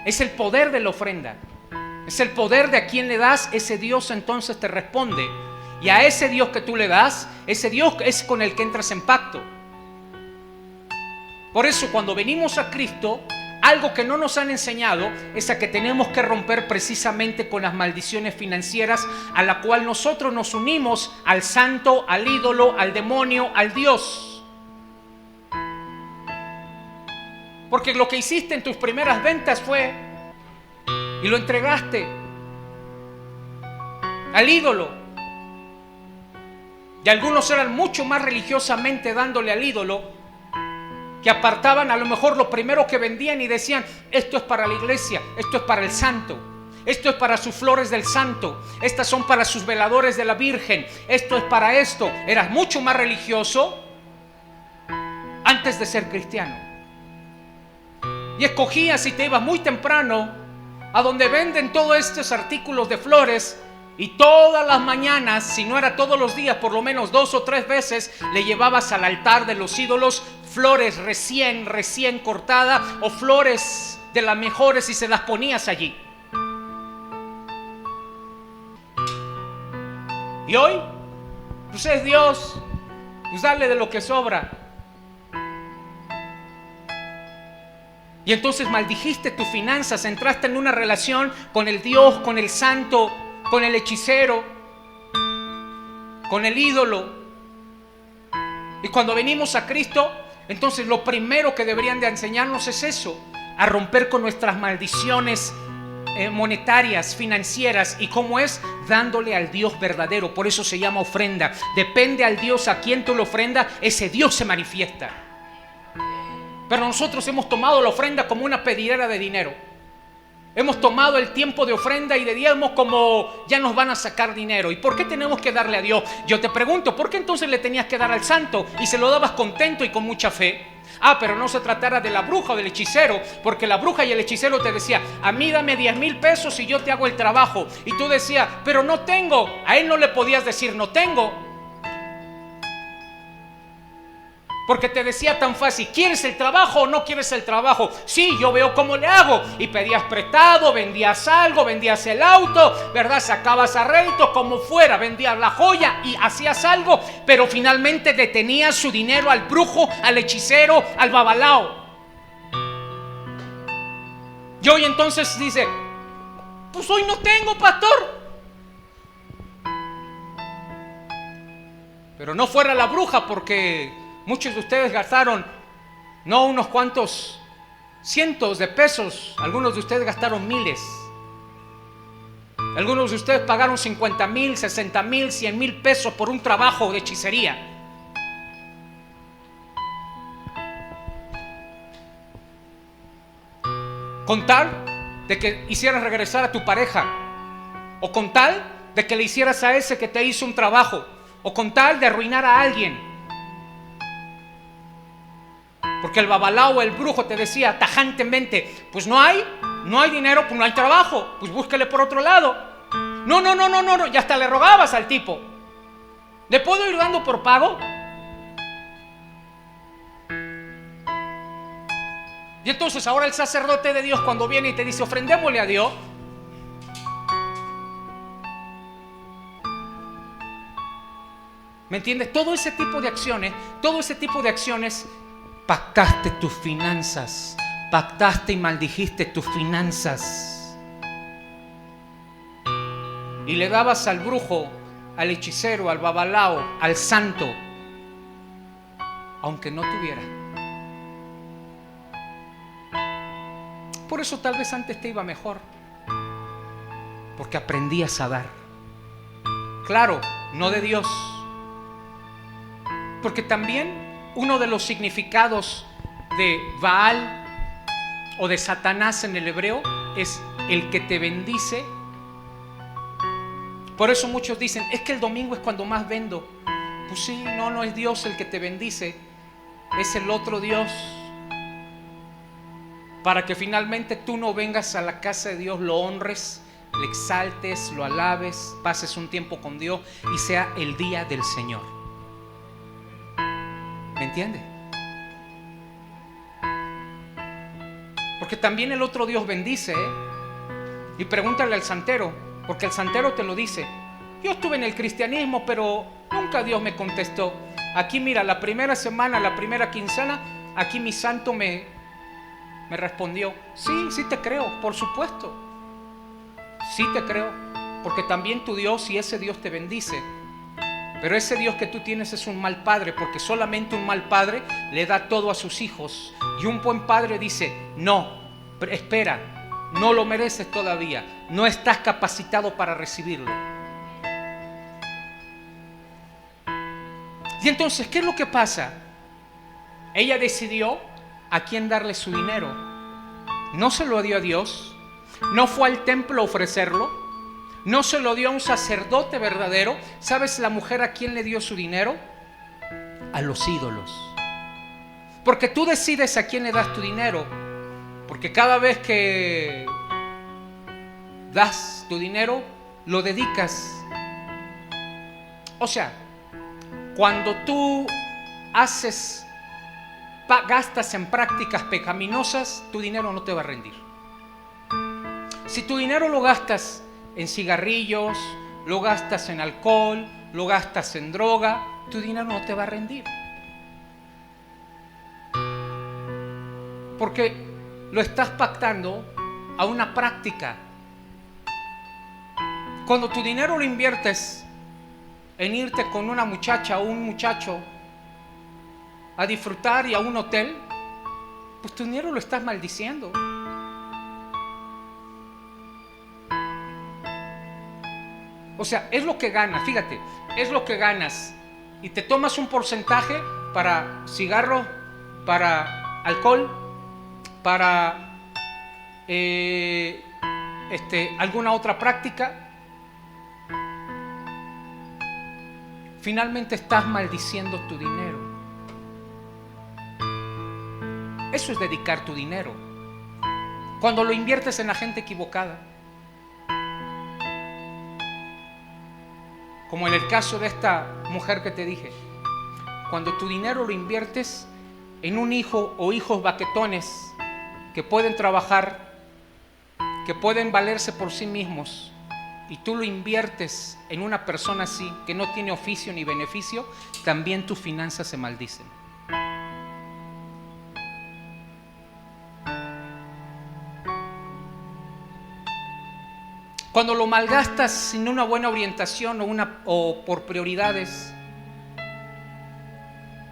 Es el poder de la ofrenda. Es el poder de a quien le das, ese Dios entonces te responde. Y a ese Dios que tú le das, ese Dios es con el que entras en pacto. Por eso cuando venimos a Cristo, algo que no nos han enseñado es a que tenemos que romper precisamente con las maldiciones financieras a la cual nosotros nos unimos al santo, al ídolo, al demonio, al Dios. Porque lo que hiciste en tus primeras ventas fue y lo entregaste al ídolo. Y algunos eran mucho más religiosamente dándole al ídolo, que apartaban a lo mejor lo primero que vendían y decían: esto es para la iglesia, esto es para el santo, esto es para sus flores del santo, estas son para sus veladores de la Virgen, esto es para esto. Eras mucho más religioso antes de ser cristiano. Y escogías y te ibas muy temprano a donde venden todos estos artículos de flores, y todas las mañanas, si no era todos los días, por lo menos 2 o 3 veces, le llevabas al altar de los ídolos flores recién cortadas o flores de las mejores y se las ponías allí. Y hoy, pues es Dios, pues dale de lo que sobra. Y entonces maldijiste tus finanzas, entraste en una relación con el Dios, con el santo, con el hechicero, con el ídolo. Y cuando venimos a Cristo, entonces lo primero que deberían de enseñarnos es eso, a romper con nuestras maldiciones monetarias, financieras. ¿Y cómo es? Dándole al Dios verdadero. Por eso se llama ofrenda. Depende al Dios a quien tú le ofrendas, ese Dios se manifiesta. Pero nosotros hemos tomado la ofrenda como una pedidera de dinero. Hemos tomado el tiempo de ofrenda y de diezmo como ya nos van a sacar dinero. ¿Y por qué tenemos que darle a Dios? Yo te pregunto, ¿por qué entonces le tenías que dar al santo y se lo dabas contento y con mucha fe? Pero no se tratara de la bruja o del hechicero, porque la bruja y el hechicero te decía: a mí dame 10,000 pesos y yo te hago el trabajo. Y tú decías: pero no tengo. A él no le podías decir no tengo, porque te decía tan fácil: ¿quieres el trabajo o no quieres el trabajo? Sí, yo veo cómo le hago. Y pedías prestado, vendías algo, vendías el auto, ¿verdad? Sacabas a rédito, como fuera, vendías la joya y hacías algo, pero finalmente detenías su dinero al brujo, al hechicero, al babalao. Y hoy entonces dice: pues hoy no tengo, pastor. Pero no fuera la bruja, porque muchos de ustedes gastaron no unos cuantos cientos de pesos, algunos de ustedes gastaron miles. Algunos de ustedes pagaron 50,000, 60,000, 100,000 pesos por un trabajo de hechicería. Con tal de que hicieras regresar a tu pareja, o con tal de que le hicieras a ese que te hizo un trabajo, o con tal de arruinar a alguien. Porque el babalao o el brujo te decía tajantemente, pues no hay dinero, pues no hay trabajo, pues búsquele por otro lado. No, ya hasta le rogabas al tipo, ¿le puedo ir dando por pago? Y entonces ahora el sacerdote de Dios, cuando viene y te dice ofrendémosle a Dios, ¿me entiendes? Todo ese tipo de acciones, pactaste tus finanzas, pactaste y maldijiste tus finanzas. Y le dabas al brujo, al hechicero, al babalao, al santo, aunque no tuviera. Por eso tal vez antes te iba mejor, porque aprendías a dar. Claro, no de Dios. Porque también uno de los significados de Baal o de Satanás en el hebreo es el que te bendice. Por eso muchos dicen, es que el domingo es cuando más vendo. Pues sí, no es Dios el que te bendice, es el otro Dios. Para que finalmente tú no vengas a la casa de Dios, lo honres, le exaltes, lo alabes, pases un tiempo con Dios y sea el día del Señor. ¿Me entiende? Porque también el otro Dios bendice, ¿eh? Y pregúntale al santero, porque el santero te lo dice. Yo estuve en el cristianismo, pero nunca Dios me contestó. Aquí mira, la primera semana, la primera quincena, aquí mi santo me respondió. Sí te creo, por supuesto. Sí te creo, porque también tu Dios y ese Dios te bendice. Pero ese Dios que tú tienes es un mal padre, porque solamente un mal padre le da todo a sus hijos. Y un buen padre dice, no, espera, no lo mereces todavía, no estás capacitado para recibirlo. Y entonces, ¿qué es lo que pasa? Ella decidió a quién darle su dinero. No se lo dio a Dios, no fue al templo a ofrecerlo, no se lo dio a un sacerdote verdadero. ¿Sabes la mujer a quién le dio su dinero? A los ídolos. Porque tú decides a quién le das tu dinero. Porque cada vez que das tu dinero, lo dedicas. O sea, cuando tú gastas en prácticas pecaminosas, tu dinero no te va a rendir. Si tu dinero lo gastas en cigarrillos, lo gastas en alcohol, lo gastas en droga, tu dinero no te va a rendir. Porque lo estás pactando a una práctica. Cuando tu dinero lo inviertes en irte con una muchacha o un muchacho a disfrutar y a un hotel, pues tu dinero lo estás maldiciendo. O sea, es lo que ganas, fíjate, es lo que ganas. Y te tomas un porcentaje para cigarro, para alcohol, para alguna otra práctica. Finalmente estás maldiciendo tu dinero. Eso es dedicar tu dinero. Cuando lo inviertes en la gente equivocada. Como en el caso de esta mujer que te dije. Cuando tu dinero lo inviertes en un hijo o hijos baquetones que pueden trabajar, que pueden valerse por sí mismos, y tú lo inviertes en una persona así, que no tiene oficio ni beneficio, también tus finanzas se maldicen. Cuando lo malgastas sin una buena orientación o por prioridades,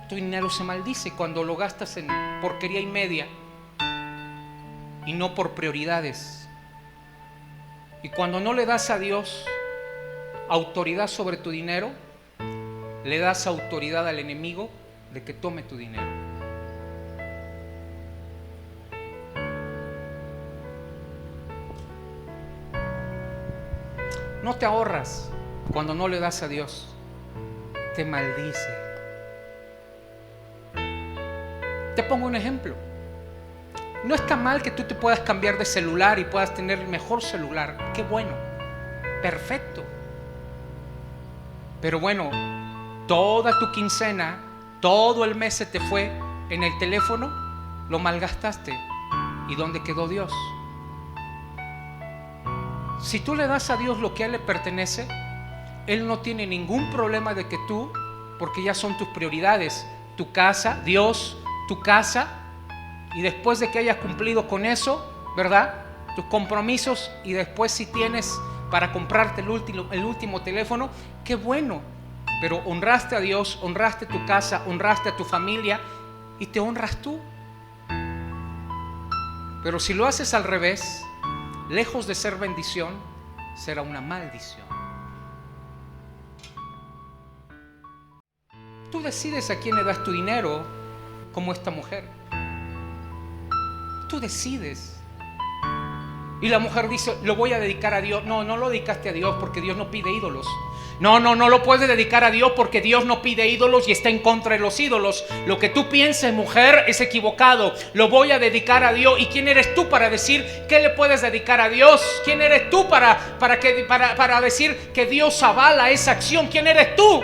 tu dinero se maldice. Cuando lo gastas en porquería y media y no por prioridades. Y cuando no le das a Dios autoridad sobre tu dinero, le das autoridad al enemigo de que tome tu dinero. no te ahorras cuando no le das a Dios, te maldice. Te pongo un ejemplo. No está mal que tú te puedas cambiar de celular y puedas tener el mejor celular. Qué bueno, perfecto. Pero bueno, toda tu quincena, todo el mes se te fue en el teléfono, lo malgastaste. ¿Y dónde quedó Dios? Si tú le das a Dios lo que a Él le pertenece, Él no tiene ningún problema de que tú, porque ya son tus prioridades, tu casa, Dios, tu casa, y después de que hayas cumplido con eso, ¿verdad? Tus compromisos, y después si tienes para comprarte el último teléfono, qué bueno. Pero honraste a Dios, honraste tu casa, honraste a tu familia y te honras tú. Pero si lo haces al revés, lejos de ser bendición, será una maldición. Tú decides a quién le das tu dinero, como esta mujer. Tú decides. Y la mujer dice, lo voy a dedicar a Dios. No, no lo dedicaste a Dios porque Dios no pide ídolos. No lo puedes dedicar a Dios porque Dios no pide ídolos y está en contra de los ídolos. Lo que tú pienses, mujer, es equivocado. Lo voy a dedicar a Dios. ¿Y quién eres tú para decir qué le puedes dedicar a Dios? ¿Quién eres tú para decir que Dios avala esa acción? ¿Quién eres tú?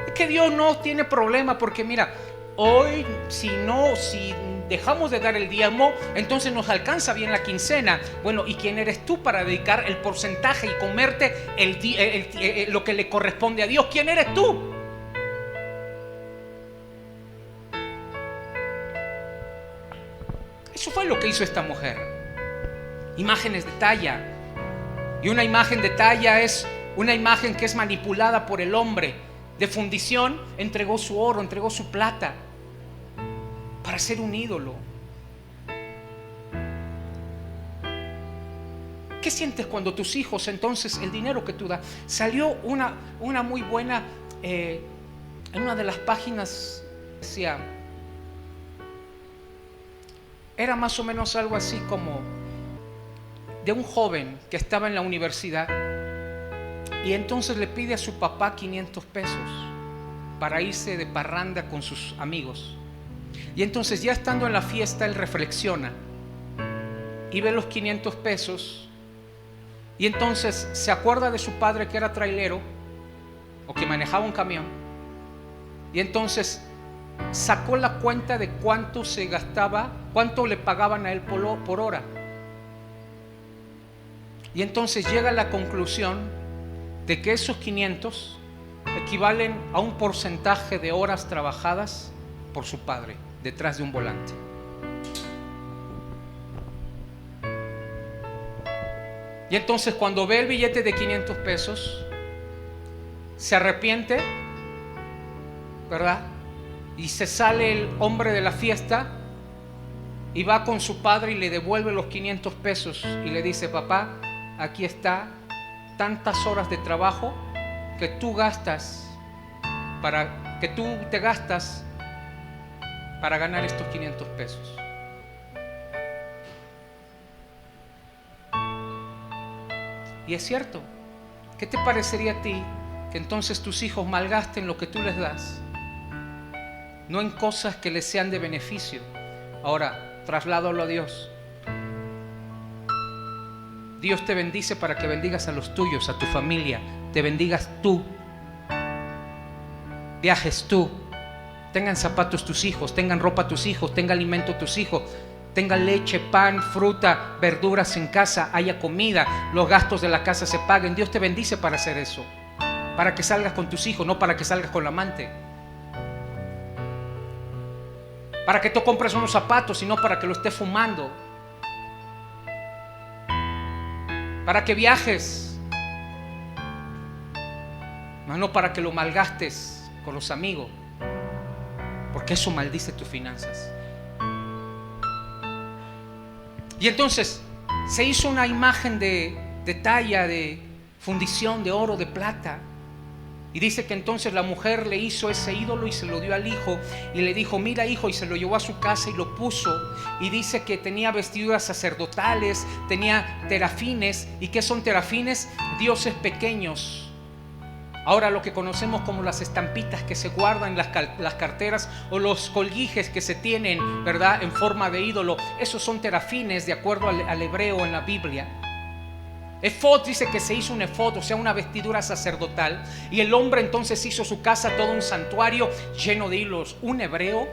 Es que Dios no tiene problema porque mira, hoy si dejamos de dar el diezmo, entonces nos alcanza bien la quincena. Bueno, ¿y quién eres tú para dedicar el porcentaje y comerte lo que le corresponde a Dios? ¿Quién eres tú? Eso fue lo que hizo esta mujer. Imágenes de talla. Y una imagen de talla es una imagen que es manipulada por el hombre. De fundición, entregó su oro, entregó su plata para ser un ídolo. ¿Qué sientes cuando tus hijos, entonces el dinero que tú das? Salió una muy buena, en una de las páginas decía, era más o menos algo así como de un joven que estaba en la universidad y entonces le pide a su papá 500 pesos para irse de parranda con sus amigos. Y entonces ya estando en la fiesta él reflexiona y ve los 500 pesos y entonces se acuerda de su padre que era trailero o que manejaba un camión y entonces sacó la cuenta de cuánto se gastaba, cuánto le pagaban a él por hora. Y entonces llega a la conclusión de que esos 500 equivalen a un porcentaje de horas trabajadas por su padre detrás de un volante. Y entonces cuando ve el billete de 500 pesos se arrepiente, ¿verdad? Y se sale el hombre de la fiesta y va con su padre y le devuelve los 500 pesos y le dice, papá, aquí está tantas horas de trabajo que tú te gastas para ganar estos 500 pesos. Y es cierto. ¿Qué te parecería a ti que entonces tus hijos malgasten lo que tú les das? No en cosas que les sean de beneficio. Ahora, trasládalo a Dios. Dios te bendice para que bendigas a los tuyos, a tu familia. Te bendigas tú. Viajes tú. Tengan zapatos tus hijos, tengan ropa tus hijos, tengan alimento tus hijos, tengan leche, pan, fruta, verduras en casa, haya comida, los gastos de la casa se paguen. Dios te bendice para hacer eso, para que salgas con tus hijos, no para que salgas con la amante, para que tú compres unos zapatos, sino para que lo estés fumando, para que viajes, no para que lo malgastes con los amigos, porque eso maldice tus finanzas. Y entonces se hizo una imagen de talla, de fundición, de oro, de plata. Y dice que entonces la mujer le hizo ese ídolo y se lo dio al hijo y le dijo: mira, hijo, y se lo llevó a su casa y lo puso. Y dice que tenía vestiduras sacerdotales, tenía terafines. ¿Y qué son terafines? Dioses pequeños. Ahora lo que conocemos como las estampitas que se guardan en las carteras o los colguijes que se tienen, ¿verdad?, en forma de ídolo. Esos son terafines de acuerdo al hebreo en la Biblia. Efod dice que se hizo un efod, o sea, una vestidura sacerdotal. Y el hombre entonces hizo su casa todo un santuario lleno de hilos. Un hebreo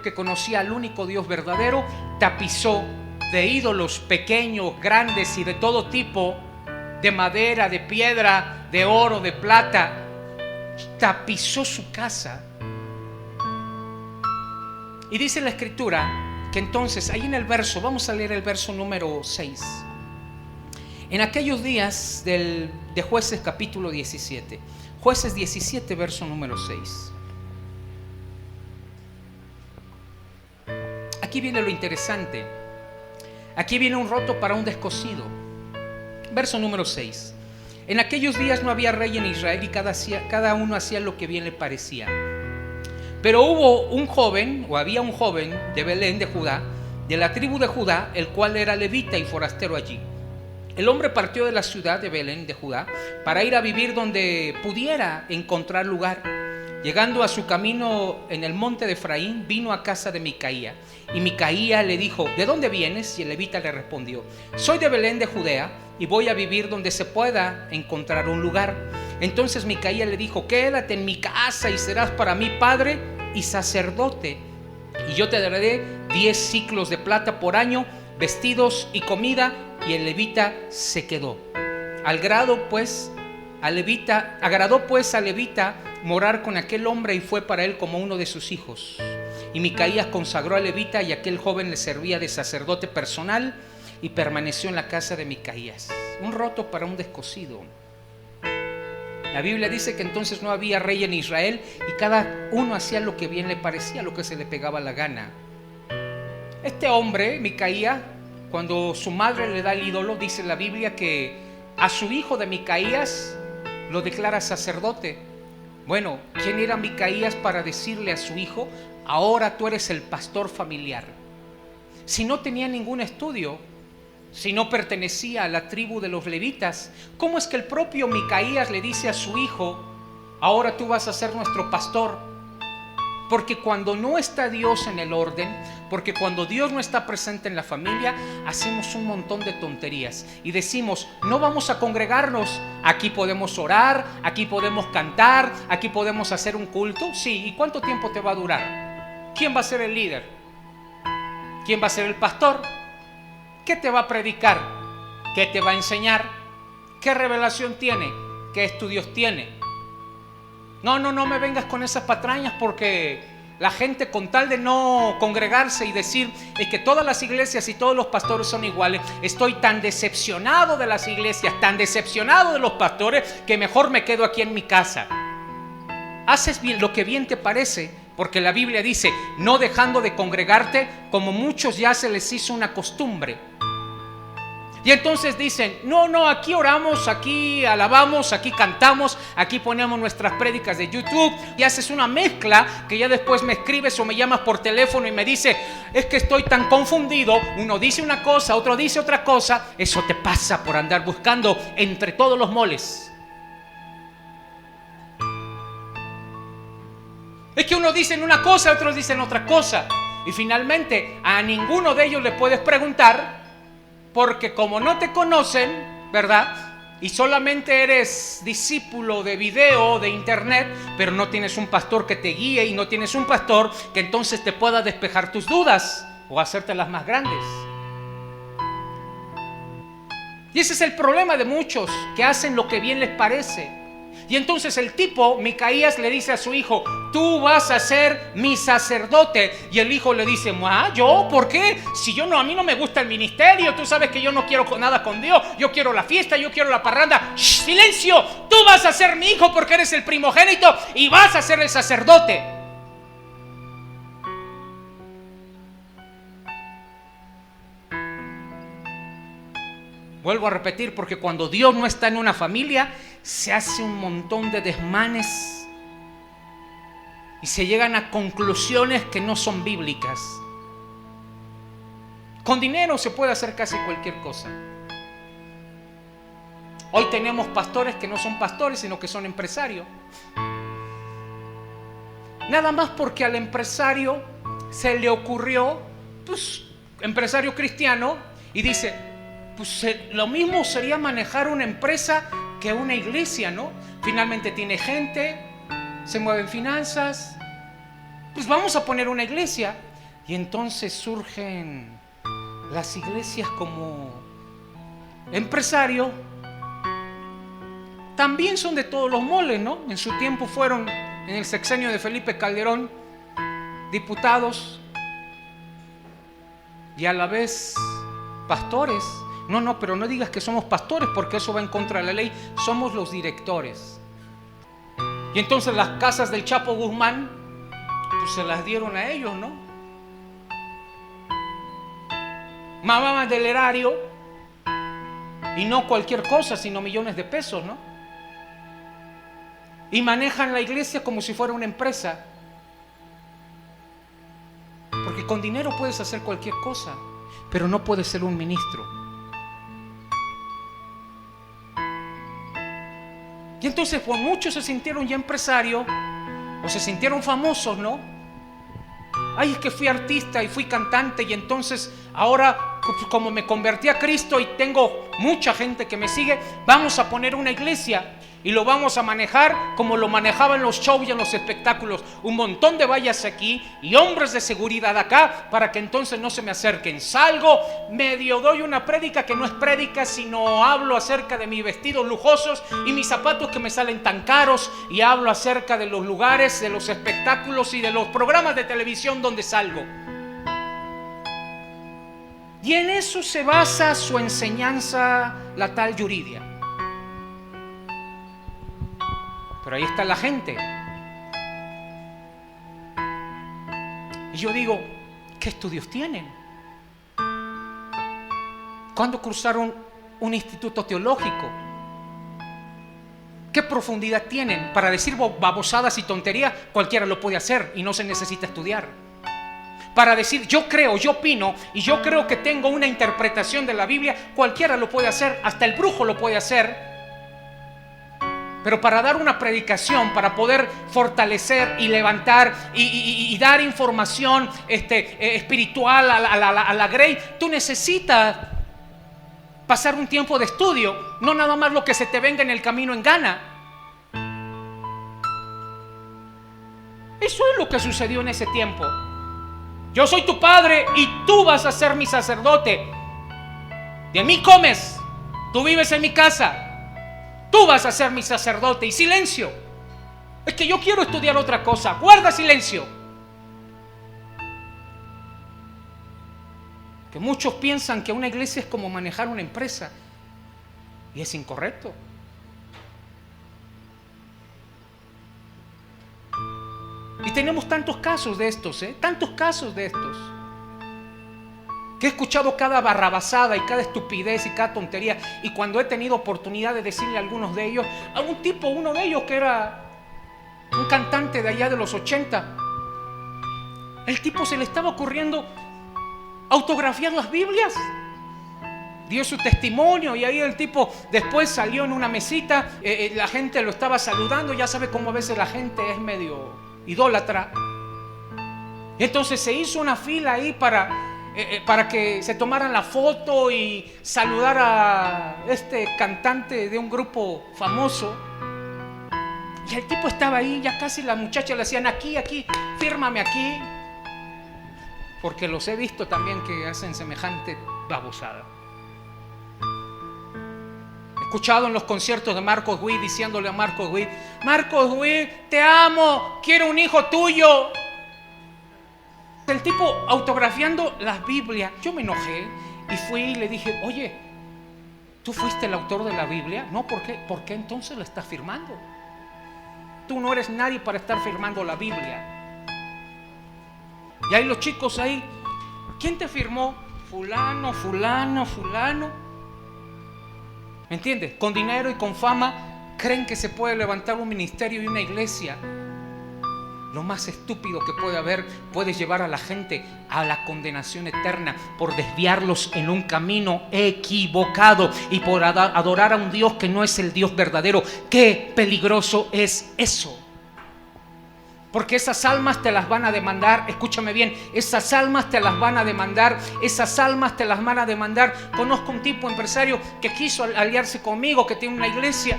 que conocía al único Dios verdadero, tapizó de ídolos pequeños, grandes y de todo tipo, de madera, de piedra, de oro, de plata. Tapizó su casa. Y dice la Escritura que entonces, ahí en el verso, vamos a leer el verso número 6. En aquellos días de Jueces capítulo 17. Jueces 17, verso número 6. Aquí viene lo interesante. Aquí viene un roto para un descosido. Verso número 6. En aquellos días no había rey en Israel y cada uno hacía lo que bien le parecía. Pero había un joven de Belén de Judá, de la tribu de Judá, el cual era levita y forastero allí. El hombre partió de la ciudad de Belén de Judá para ir a vivir donde pudiera encontrar lugar. Llegando a su camino en el monte de Efraín, vino a casa de Micaía. Y Micaía le dijo: ¿de dónde vienes? Y el levita le respondió: soy de Belén de Judea y voy a vivir donde se pueda encontrar un lugar. Entonces Micaía le dijo: quédate en mi casa y serás para mí padre y sacerdote. Y yo te daré 10 ciclos de plata por año, vestidos y comida. Y el levita se quedó. Agradó pues al levita morar con aquel hombre y fue para él como uno de sus hijos. Y Micaías consagró al levita y aquel joven le servía de sacerdote personal y permaneció en la casa de Micaías. Un roto para un descosido. La Biblia dice que entonces no había rey en Israel y cada uno hacía lo que bien le parecía, lo que se le pegaba la gana. Este hombre, Micaías, cuando su madre le da el ídolo, dice la Biblia que a su hijo de Micaías lo declara sacerdote. Bueno, ¿quién era Micaías para decirle a su hijo: ahora tú eres el pastor familiar? Si no tenía ningún estudio, si no pertenecía a la tribu de los levitas, ¿cómo es que el propio Micaías le dice a su hijo: ahora tú vas a ser nuestro pastor? Porque cuando no está Dios en el orden, porque cuando Dios no está presente en la familia, hacemos un montón de tonterías y decimos: no vamos a congregarnos, aquí podemos orar, aquí podemos cantar, aquí podemos hacer un culto. Sí, ¿y cuánto tiempo te va a durar? ¿Quién va a ser el líder? ¿Quién va a ser el pastor? ¿Qué te va a predicar? ¿Qué te va a enseñar? ¿Qué revelación tiene? ¿Qué estudios tiene? No me vengas con esas patrañas, porque la gente, con tal de no congregarse y decir es que todas las iglesias y todos los pastores son iguales, estoy tan decepcionado de las iglesias, tan decepcionado de los pastores, que mejor me quedo aquí en mi casa. Haces bien lo que bien te parece, porque la Biblia dice: no dejando de congregarte, como muchos ya se les hizo una costumbre. Y entonces dicen: no, aquí oramos, aquí alabamos, aquí cantamos, aquí ponemos nuestras prédicas de YouTube. Y haces una mezcla que ya después me escribes o me llamas por teléfono y me dice: es que estoy tan confundido, uno dice una cosa, otro dice otra cosa. Eso te pasa por andar buscando entre todos los moles. Es que unos dicen una cosa, otros dicen otra cosa, y finalmente a ninguno de ellos le puedes preguntar, porque como no te conocen, ¿verdad? Y solamente eres discípulo de video, de internet, pero no tienes un pastor que te guíe y no tienes un pastor que entonces te pueda despejar tus dudas o hacértelas más grandes. Y ese es el problema de muchos, que hacen lo que bien les parece. Y entonces el tipo, Micaías, le dice a su hijo: tú vas a ser mi sacerdote. Y el hijo le dice: ¿yo? ¿Por qué? Si a mí no me gusta el ministerio, tú sabes que yo no quiero nada con Dios, yo quiero la fiesta, yo quiero la parranda. ¡Shh! ¡Silencio! Tú vas a ser mi hijo porque eres el primogénito y vas a ser el sacerdote. Vuelvo a repetir, porque cuando Dios no está en una familia, se hace un montón de desmanes y se llegan a conclusiones que no son bíblicas. Con dinero se puede hacer casi cualquier cosa. Hoy tenemos pastores que no son pastores, sino que son empresarios. Nada más porque al empresario se le ocurrió, pues, empresario cristiano, y dice, pues lo mismo sería manejar una empresa que una iglesia, ¿no? Finalmente tiene gente, se mueven finanzas, pues vamos a poner una iglesia. Y entonces surgen las iglesias como empresario. También son de todos los moles, ¿no? En su tiempo fueron, en el sexenio de Felipe Calderón, diputados y a la vez pastores. No, pero no digas que somos pastores, porque eso va en contra de la ley. Somos los directores. Y entonces las casas del Chapo Guzmán, pues se las dieron a ellos, ¿no? Mamaban del erario, y no cualquier cosa, sino millones de pesos, ¿no? Y manejan la iglesia como si fuera una empresa. Porque con dinero puedes hacer cualquier cosa, pero no puedes ser un ministro. Y entonces, pues muchos se sintieron ya empresarios, o se sintieron famosos, ¿no? Ay, es que fui artista y fui cantante, y entonces ahora, como me convertí a Cristo y tengo mucha gente que me sigue, vamos a poner una iglesia y lo vamos a manejar como lo manejaban los shows y en los espectáculos. Un montón de vallas aquí y hombres de seguridad acá para que entonces no se me acerquen. Salgo, medio doy una prédica que no es prédica, sino hablo acerca de mis vestidos lujosos y mis zapatos que me salen tan caros, y hablo acerca de los lugares, de los espectáculos y de los programas de televisión donde salgo. Y en eso se basa su enseñanza, la tal Yuridia. Pero ahí está la gente. Y yo digo, ¿qué estudios tienen? ¿Cuándo cruzaron un instituto teológico? ¿Qué profundidad tienen? Para decir babosadas y tonterías, cualquiera lo puede hacer y no se necesita estudiar. Para decir yo creo, yo opino y yo creo que tengo una interpretación de la Biblia, cualquiera lo puede hacer, hasta el brujo lo puede hacer. Pero para dar una predicación, para poder fortalecer y levantar y dar información espiritual a la grey, tú necesitas pasar un tiempo de estudio, no nada más lo que se te venga en el camino en gana. Eso es lo que sucedió en ese tiempo. Yo soy tu padre y tú vas a ser mi sacerdote. De mí comes, tú vives en mi casa. Tú vas a ser mi sacerdote. Y silencio. Es que yo quiero estudiar otra cosa. Guarda silencio. Que muchos piensan que una iglesia es como manejar una empresa. Y es incorrecto. Y tenemos tantos casos de estos, tantos casos de estos. Que he escuchado cada barrabasada y cada estupidez y cada tontería. Y cuando he tenido oportunidad de decirle a algunos de ellos, a un tipo, uno de ellos que era un cantante de allá de los 80, el tipo se le estaba ocurriendo autografiar las Biblias. Dio su testimonio y ahí el tipo después salió en una mesita, la gente lo estaba saludando. Ya sabe cómo a veces la gente es medio idólatra. Y entonces se hizo una fila ahí para que se tomaran la foto y saludar a este cantante de un grupo famoso. Y el tipo estaba ahí, ya casi la muchacha le hacían aquí, fírmame aquí. Porque los he visto también que hacen semejante babosada. He escuchado en los conciertos de Marcos Witt diciéndole a Marcos Witt, te amo, quiero un hijo tuyo. El tipo autografiando las Biblias. Yo me enojé y fui y le dije, oye, ¿tú fuiste el autor de la Biblia? No, ¿por qué? ¿Por qué entonces la estás firmando? Tú no eres nadie para estar firmando la Biblia. Y ahí los chicos ahí, ¿quién te firmó? Fulano. ¿Me entiendes? Con dinero y con fama creen que se puede levantar un ministerio y una iglesia. Lo más estúpido que puede haber, puede llevar a la gente a la condenación eterna por desviarlos en un camino equivocado y por adorar a un Dios que no es el Dios verdadero. ¡Qué peligroso es eso! Porque esas almas te las van a demandar, escúchame bien, esas almas te las van a demandar, esas almas te las van a demandar. Conozco un tipo empresario que quiso aliarse conmigo, que tiene una iglesia.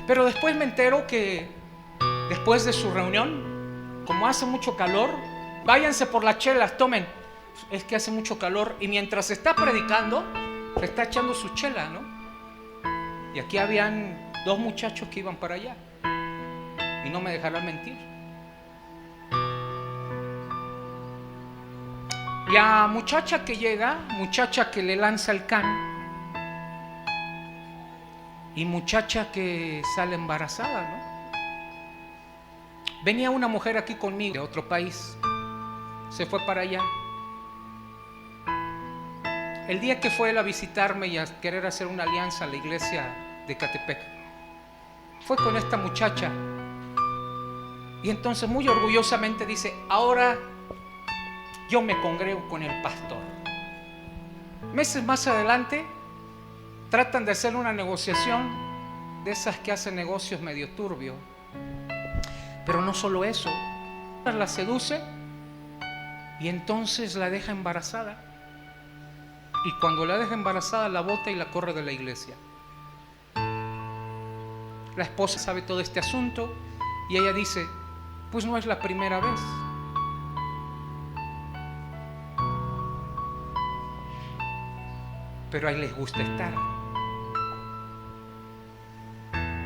Pero después me entero que después de su reunión, como hace mucho calor, váyanse por las chelas, tomen. Es que hace mucho calor y mientras está predicando, se está echando su chela, ¿no? Y aquí habían 2 muchachos que iban para allá. Y no me dejarán mentir. La muchacha que llega, muchacha que le lanza el can, y muchacha que sale embarazada, ¿no? Venía una mujer aquí conmigo de otro país, se fue para allá. El día que fue él a visitarme y a querer hacer una alianza a la iglesia de Catepec, fue con esta muchacha. Y entonces muy orgullosamente dice: ahora yo me congrego con el pastor. Meses más adelante tratan de hacer una negociación de esas que hacen negocios medio turbio. Pero no solo eso, la seduce y entonces la deja embarazada. Y cuando la deja embarazada la bota y la corre de la iglesia. La esposa sabe todo este asunto y ella dice: pues no es la primera vez. Pero ahí les gusta estar.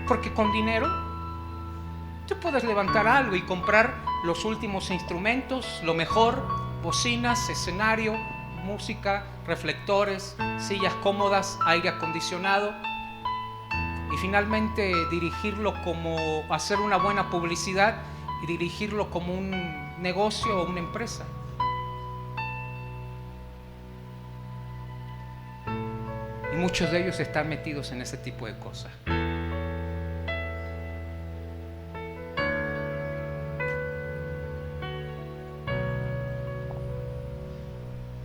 Porque con dinero tú puedes levantar algo y comprar los últimos instrumentos, lo mejor, bocinas, escenario, música, reflectores, sillas cómodas, aire acondicionado. Y finalmente dirigirlo como hacer una buena publicidad y dirigirlo como un negocio o una empresa. Y muchos de ellos están metidos en ese tipo de cosas.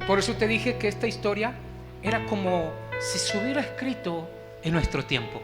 Por eso te dije que esta historia era como si se hubiera escrito en nuestro tiempo.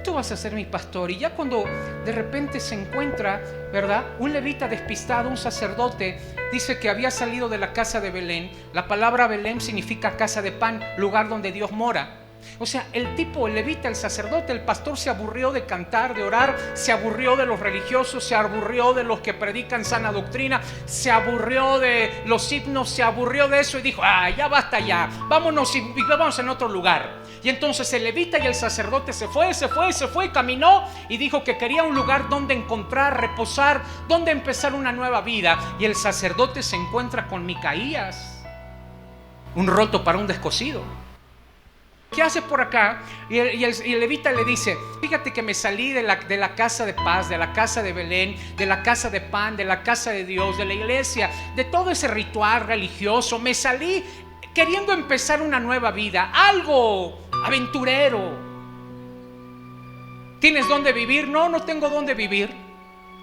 Tú vas a ser mi pastor. Y ya cuando de repente se encuentra, ¿verdad?, un levita despistado, un sacerdote, dice que había salido de la casa de Belén. La palabra Belén significa casa de pan, lugar donde Dios mora. O sea, el tipo, el levita, el sacerdote, el pastor se aburrió de cantar, de orar, se aburrió de los religiosos, se aburrió de los que predican sana doctrina, se aburrió de los himnos, se aburrió de eso y dijo: ya basta ya, vámonos y vamos en otro lugar. Y entonces el levita y el sacerdote se fue, caminó y dijo que quería un lugar donde encontrar, reposar, donde empezar una nueva vida. Y el sacerdote se encuentra con Micaías, un roto para un descosido. ¿Qué haces por acá? Y el levita le dice: fíjate que me salí de la casa de paz, de la casa de Belén, de la casa de pan, de la casa de Dios, de la iglesia, de todo ese ritual religioso. Me salí queriendo empezar una nueva vida, algo aventurero. ¿Tienes dónde vivir? No, no tengo dónde vivir.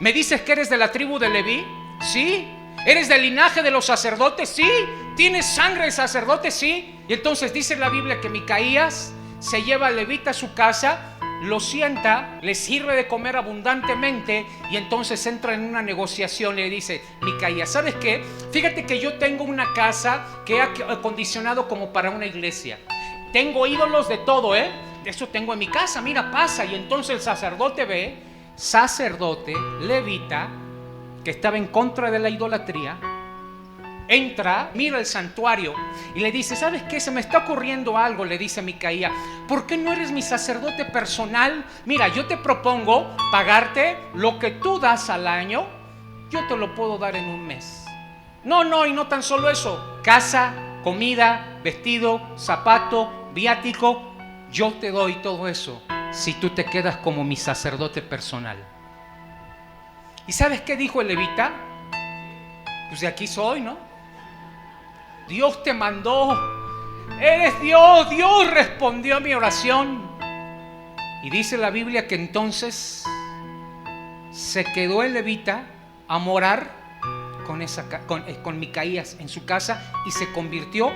¿Me dices que eres de la tribu de Leví? Sí. ¿Eres del linaje de los sacerdotes? Sí. ¿Tienes sangre de sacerdote? Sí. Y entonces dice la Biblia que Micaías se lleva al levita a su casa, lo sienta, le sirve de comer abundantemente y entonces entra en una negociación y le dice: Micaías, ¿sabes qué? Fíjate que yo tengo una casa que he acondicionado como para una iglesia. Tengo ídolos de todo, eso tengo en mi casa, mira, pasa. Y entonces el sacerdote ve, sacerdote, levita, que estaba en contra de la idolatría, entra, mira el santuario y le dice: ¿sabes qué? Se me está ocurriendo algo, le dice Micaías. ¿Por qué no eres mi sacerdote personal? Mira, yo te propongo pagarte lo que tú das al año, yo te lo puedo dar en un mes. No, y no tan solo eso, casa, comida, vestido, zapato, viático, yo te doy todo eso si tú te quedas como mi sacerdote personal. ¿Y sabes qué dijo el levita? Pues de aquí soy, ¿no? Dios te mandó eres Dios, Dios respondió a mi oración. Y dice la Biblia que entonces se quedó el levita a morar con Micaías en su casa y se convirtió,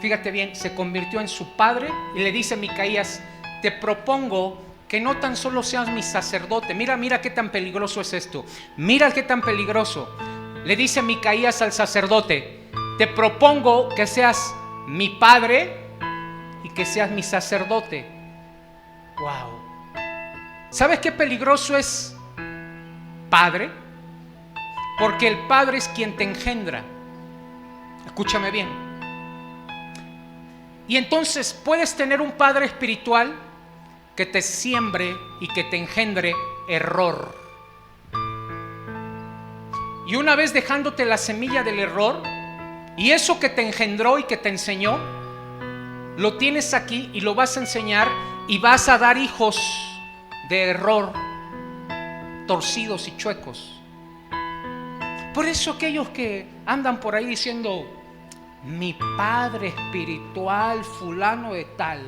fíjate bien, se convirtió en su padre. Y le dice a Micaías: te propongo que no tan solo seas mi sacerdote. Mira qué tan peligroso es esto. Mira qué tan peligroso. Le dice Micaías al sacerdote: te propongo que seas mi padre y que seas mi sacerdote. Wow. ¿Sabes qué peligroso es padre? Porque el padre es quien te engendra. Escúchame bien. Y entonces puedes tener un padre espiritual que te siembre y que te engendre error. Y una vez dejándote la semilla del error, y eso que te engendró y que te enseñó, lo tienes aquí y lo vas a enseñar y vas a dar hijos de error, torcidos y chuecos. Por eso aquellos que andan por ahí diciendo: mi padre espiritual fulano de tal.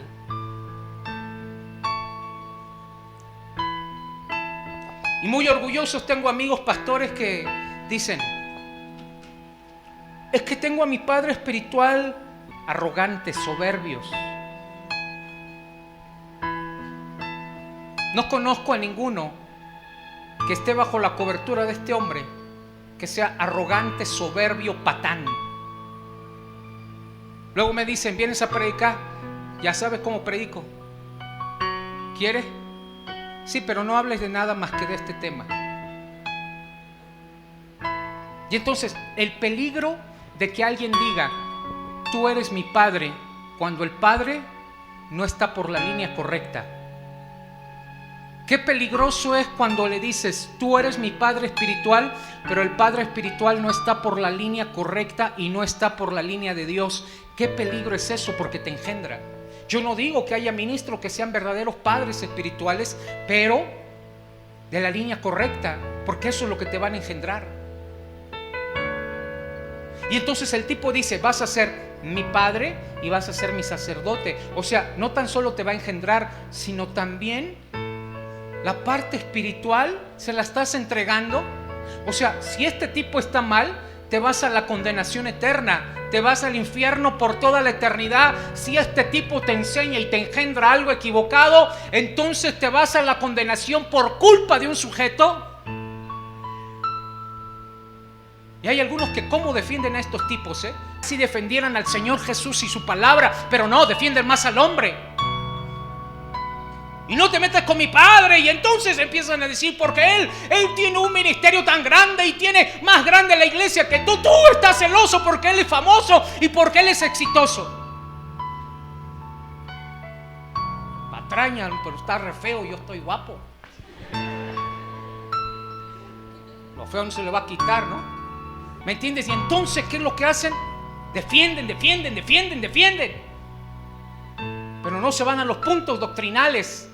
Y muy orgullosos tengo amigos pastores que dicen: es que tengo a mi padre espiritual arrogantes, soberbios. No conozco a ninguno que esté bajo la cobertura de este hombre que sea arrogante, soberbio, patán. Luego me dicen: vienes a predicar, ya sabes cómo predico. ¿Quieres? Sí, pero no hables de nada más que de este tema. Y entonces el peligro de que alguien diga: tú eres mi padre, cuando el padre no está por la línea correcta. Qué peligroso es cuando le dices: tú eres mi padre espiritual, pero el padre espiritual no está por la línea correcta y no está por la línea de Dios. Qué peligro es eso, porque te engendra. Yo no digo que haya ministros que sean verdaderos padres espirituales, pero de la línea correcta, porque eso es lo que te van a engendrar. Y entonces el tipo dice: vas a ser mi padre y vas a ser mi sacerdote. O sea, no tan solo te va a engendrar, sino también la parte espiritual se la estás entregando. O sea, si este tipo está mal, te vas a la condenación eterna, te vas al infierno por toda la eternidad. Si este tipo te enseña y te engendra algo equivocado, entonces te vas a la condenación por culpa de un sujeto. Y hay algunos que cómo defienden a estos tipos, si defendieran al Señor Jesús y su palabra, pero no, defienden más al hombre. Y no te metas con mi padre. Y entonces empiezan a decir: porque él tiene un ministerio tan grande y tiene más grande la iglesia que tú estás celoso porque él es famoso y porque él es exitoso. Patrañan, pero está re feo, yo estoy guapo. Lo feo no se le va a quitar, ¿no? ¿Me entiendes? Y entonces, ¿qué es lo que hacen? Defienden. Pero no se van a los puntos doctrinales,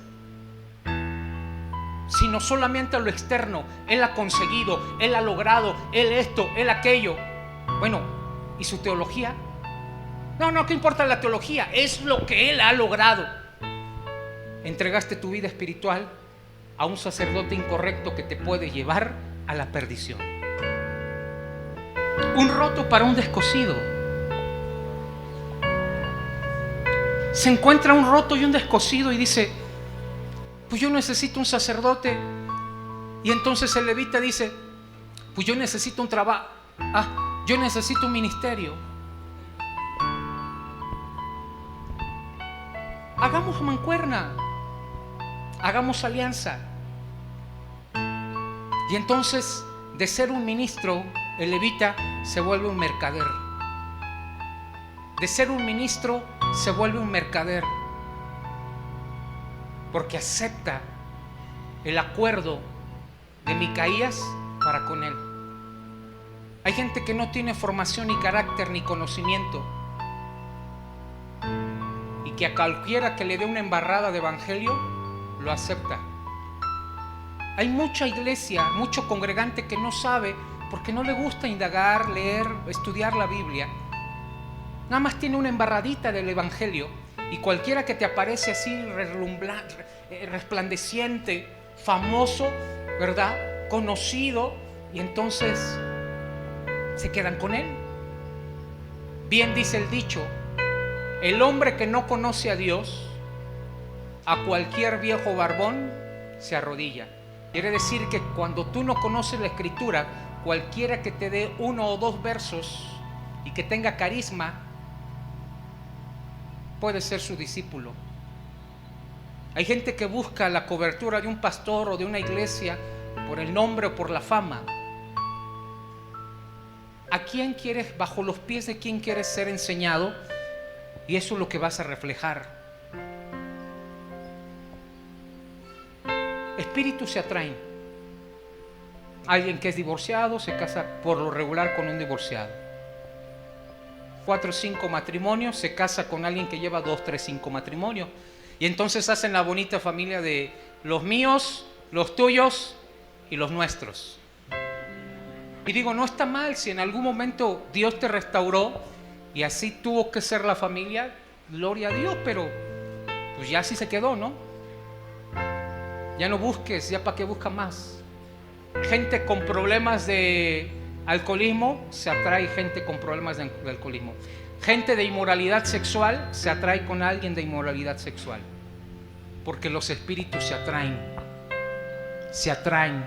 sino solamente a lo externo. Él ha conseguido, él ha logrado, él esto, él aquello. Bueno, ¿y su teología? No, ¿qué importa la teología? Es lo que él ha logrado. Entregaste tu vida espiritual a un sacerdote incorrecto que te puede llevar a la perdición. Un roto para un descosido. Se encuentra un roto y un descosido y dice: pues yo necesito un sacerdote. Y entonces el levita dice: pues yo necesito un trabajo. Yo necesito un ministerio. Hagamos mancuerna, hagamos alianza. Y entonces, de ser un ministro, el levita se vuelve un mercader. De ser un ministro se vuelve un mercader, porque acepta el acuerdo de Micaías para con él. Hay gente que no tiene formación, ni carácter, ni conocimiento, y que a cualquiera que le dé una embarrada de evangelio lo acepta. Hay mucha iglesia, mucho congregante que no sabe, porque no le gusta indagar, leer, estudiar la Biblia. nada más tiene una embarradita del evangelio, y cualquiera que te aparece así resplandeciente, famoso, ¿verdad?, conocido, y entonces se quedan con él. Bien dice el dicho: el hombre que no conoce a Dios, a cualquier viejo barbón se arrodilla. Quiere decir que cuando tú no conoces la escritura, cualquiera que te dé 1 o 2 versos y que tenga carisma puede ser su discípulo. Hay gente que busca la cobertura de un pastor o de una iglesia por el nombre o por la fama. ¿A quién quieres, bajo los pies de quién quieres ser enseñado? Y eso es lo que vas a reflejar. Espíritus se atraen. Alguien que es divorciado se casa por lo regular con un divorciado. 4 o 5 matrimonios, se casa con alguien que lleva 2, 3, 5 matrimonios. Y entonces hacen la bonita familia de los míos, los tuyos y los nuestros. Y digo, no está mal si en algún momento Dios te restauró y así tuvo que ser la familia, gloria a Dios, pero pues ya así se quedó, ¿no? Ya no busques, ya para qué buscas más. Gente con problemas de alcoholismo se atrae gente con problemas de alcoholismo. Gente de inmoralidad sexual se atrae con alguien de inmoralidad sexual. Porque los espíritus se atraen. Se atraen.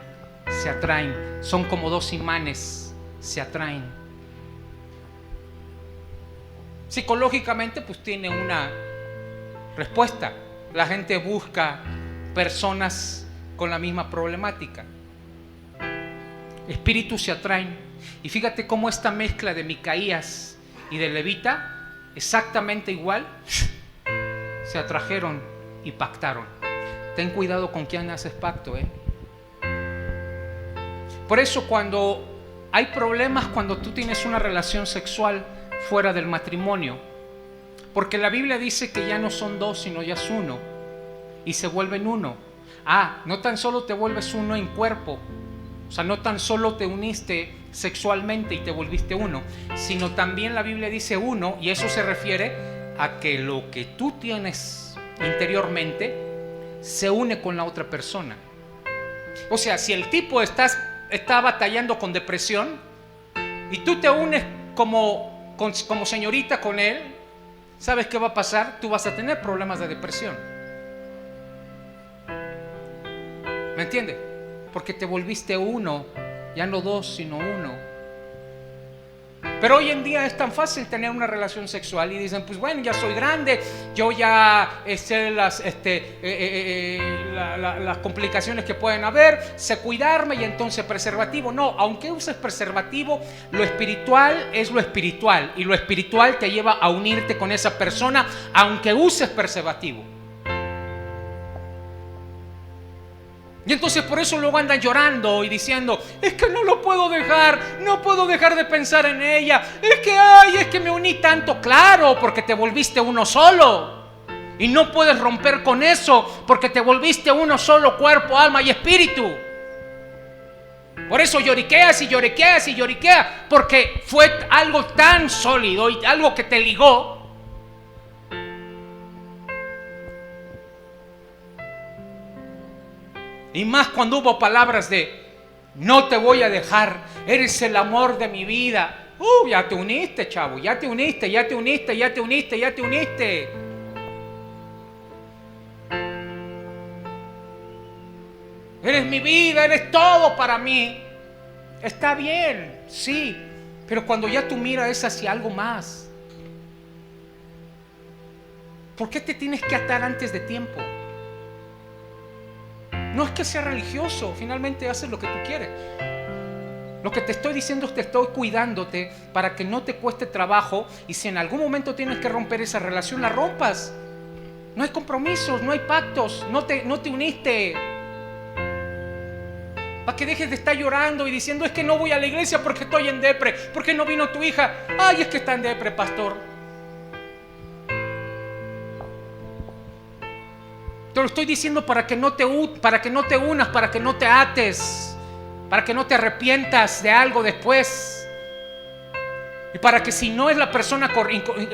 Se atraen. Son como 2 imanes. Se atraen. Psicológicamente pues tiene una respuesta. La gente busca personas con la misma problemática. Espíritus se atraen. Y fíjate cómo esta mezcla de Micaías y de Levita, exactamente igual, se atrajeron y pactaron. Ten cuidado con quién haces pacto, Por eso cuando hay problemas, cuando tú tienes una relación sexual fuera del matrimonio, porque la Biblia dice que ya no son 2 sino ya es 1, y se vuelven 1. No tan solo te vuelves 1 en cuerpo, o sea, no tan solo te uniste sexualmente y te volviste 1, sino también la Biblia dice 1, y eso se refiere a que lo que tú tienes interiormente se une con la otra persona. O sea, si el tipo está batallando con depresión y tú te unes como señorita con él, ¿sabes qué va a pasar? Tú vas a tener problemas de depresión. ¿Me entiendes? Porque te volviste 1, ya no 2 sino 1. Pero hoy en día es tan fácil tener una relación sexual y dicen, pues bueno, ya soy grande, yo ya sé las complicaciones que pueden haber, sé cuidarme y entonces preservativo. No, aunque uses preservativo, lo espiritual es lo espiritual y lo espiritual te lleva a unirte con esa persona aunque uses preservativo. Y entonces por eso luego andan llorando y diciendo, es que no lo puedo dejar, no puedo dejar de pensar en ella, es que me uní tanto. Claro, porque te volviste 1 solo y no puedes romper con eso, porque te volviste 1 solo, cuerpo, alma y espíritu. Por eso lloriqueas y lloriqueas y lloriqueas, porque fue algo tan sólido y algo que te ligó. Y más cuando hubo palabras de no te voy a dejar, eres el amor de mi vida. Ya te uniste, chavo, ya te uniste. Eres mi vida, eres todo para mí. Está bien, sí, pero cuando ya tu mira es hacia algo más, ¿por qué te tienes que atar antes de tiempo? No es que sea religioso, finalmente haces lo que tú quieres. Lo que te estoy diciendo es que estoy cuidándote para que no te cueste trabajo y si en algún momento tienes que romper esa relación, la rompas. No hay compromisos, no hay pactos, no te uniste. Para que dejes de estar llorando y diciendo, es que no voy a la iglesia porque estoy en depre, porque no vino tu hija. Ay, es que está en depre, pastor. Te lo estoy diciendo para que no te unas, para que no te ates, para que no te arrepientas de algo después. Y para que si no es la persona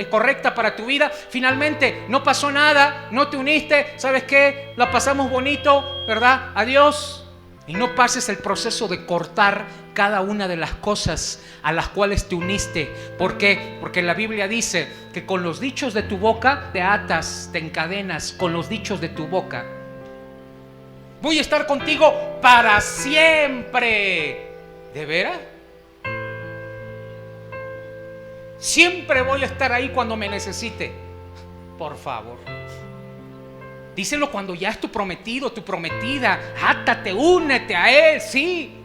correcta para tu vida, finalmente no pasó nada, no te uniste, ¿sabes qué? La pasamos bonito, ¿verdad? Adiós. Y no pases el proceso de cortar cada una de las cosas a las cuales te uniste. ¿Por qué? Porque la Biblia dice que con los dichos de tu boca te atas, te encadenas con los dichos de tu boca. Voy a estar contigo para siempre. ¿De veras? Siempre voy a estar ahí cuando me necesite. Por favor. Díselo cuando ya es tu prometido, tu prometida. Átate, únete a él, sí.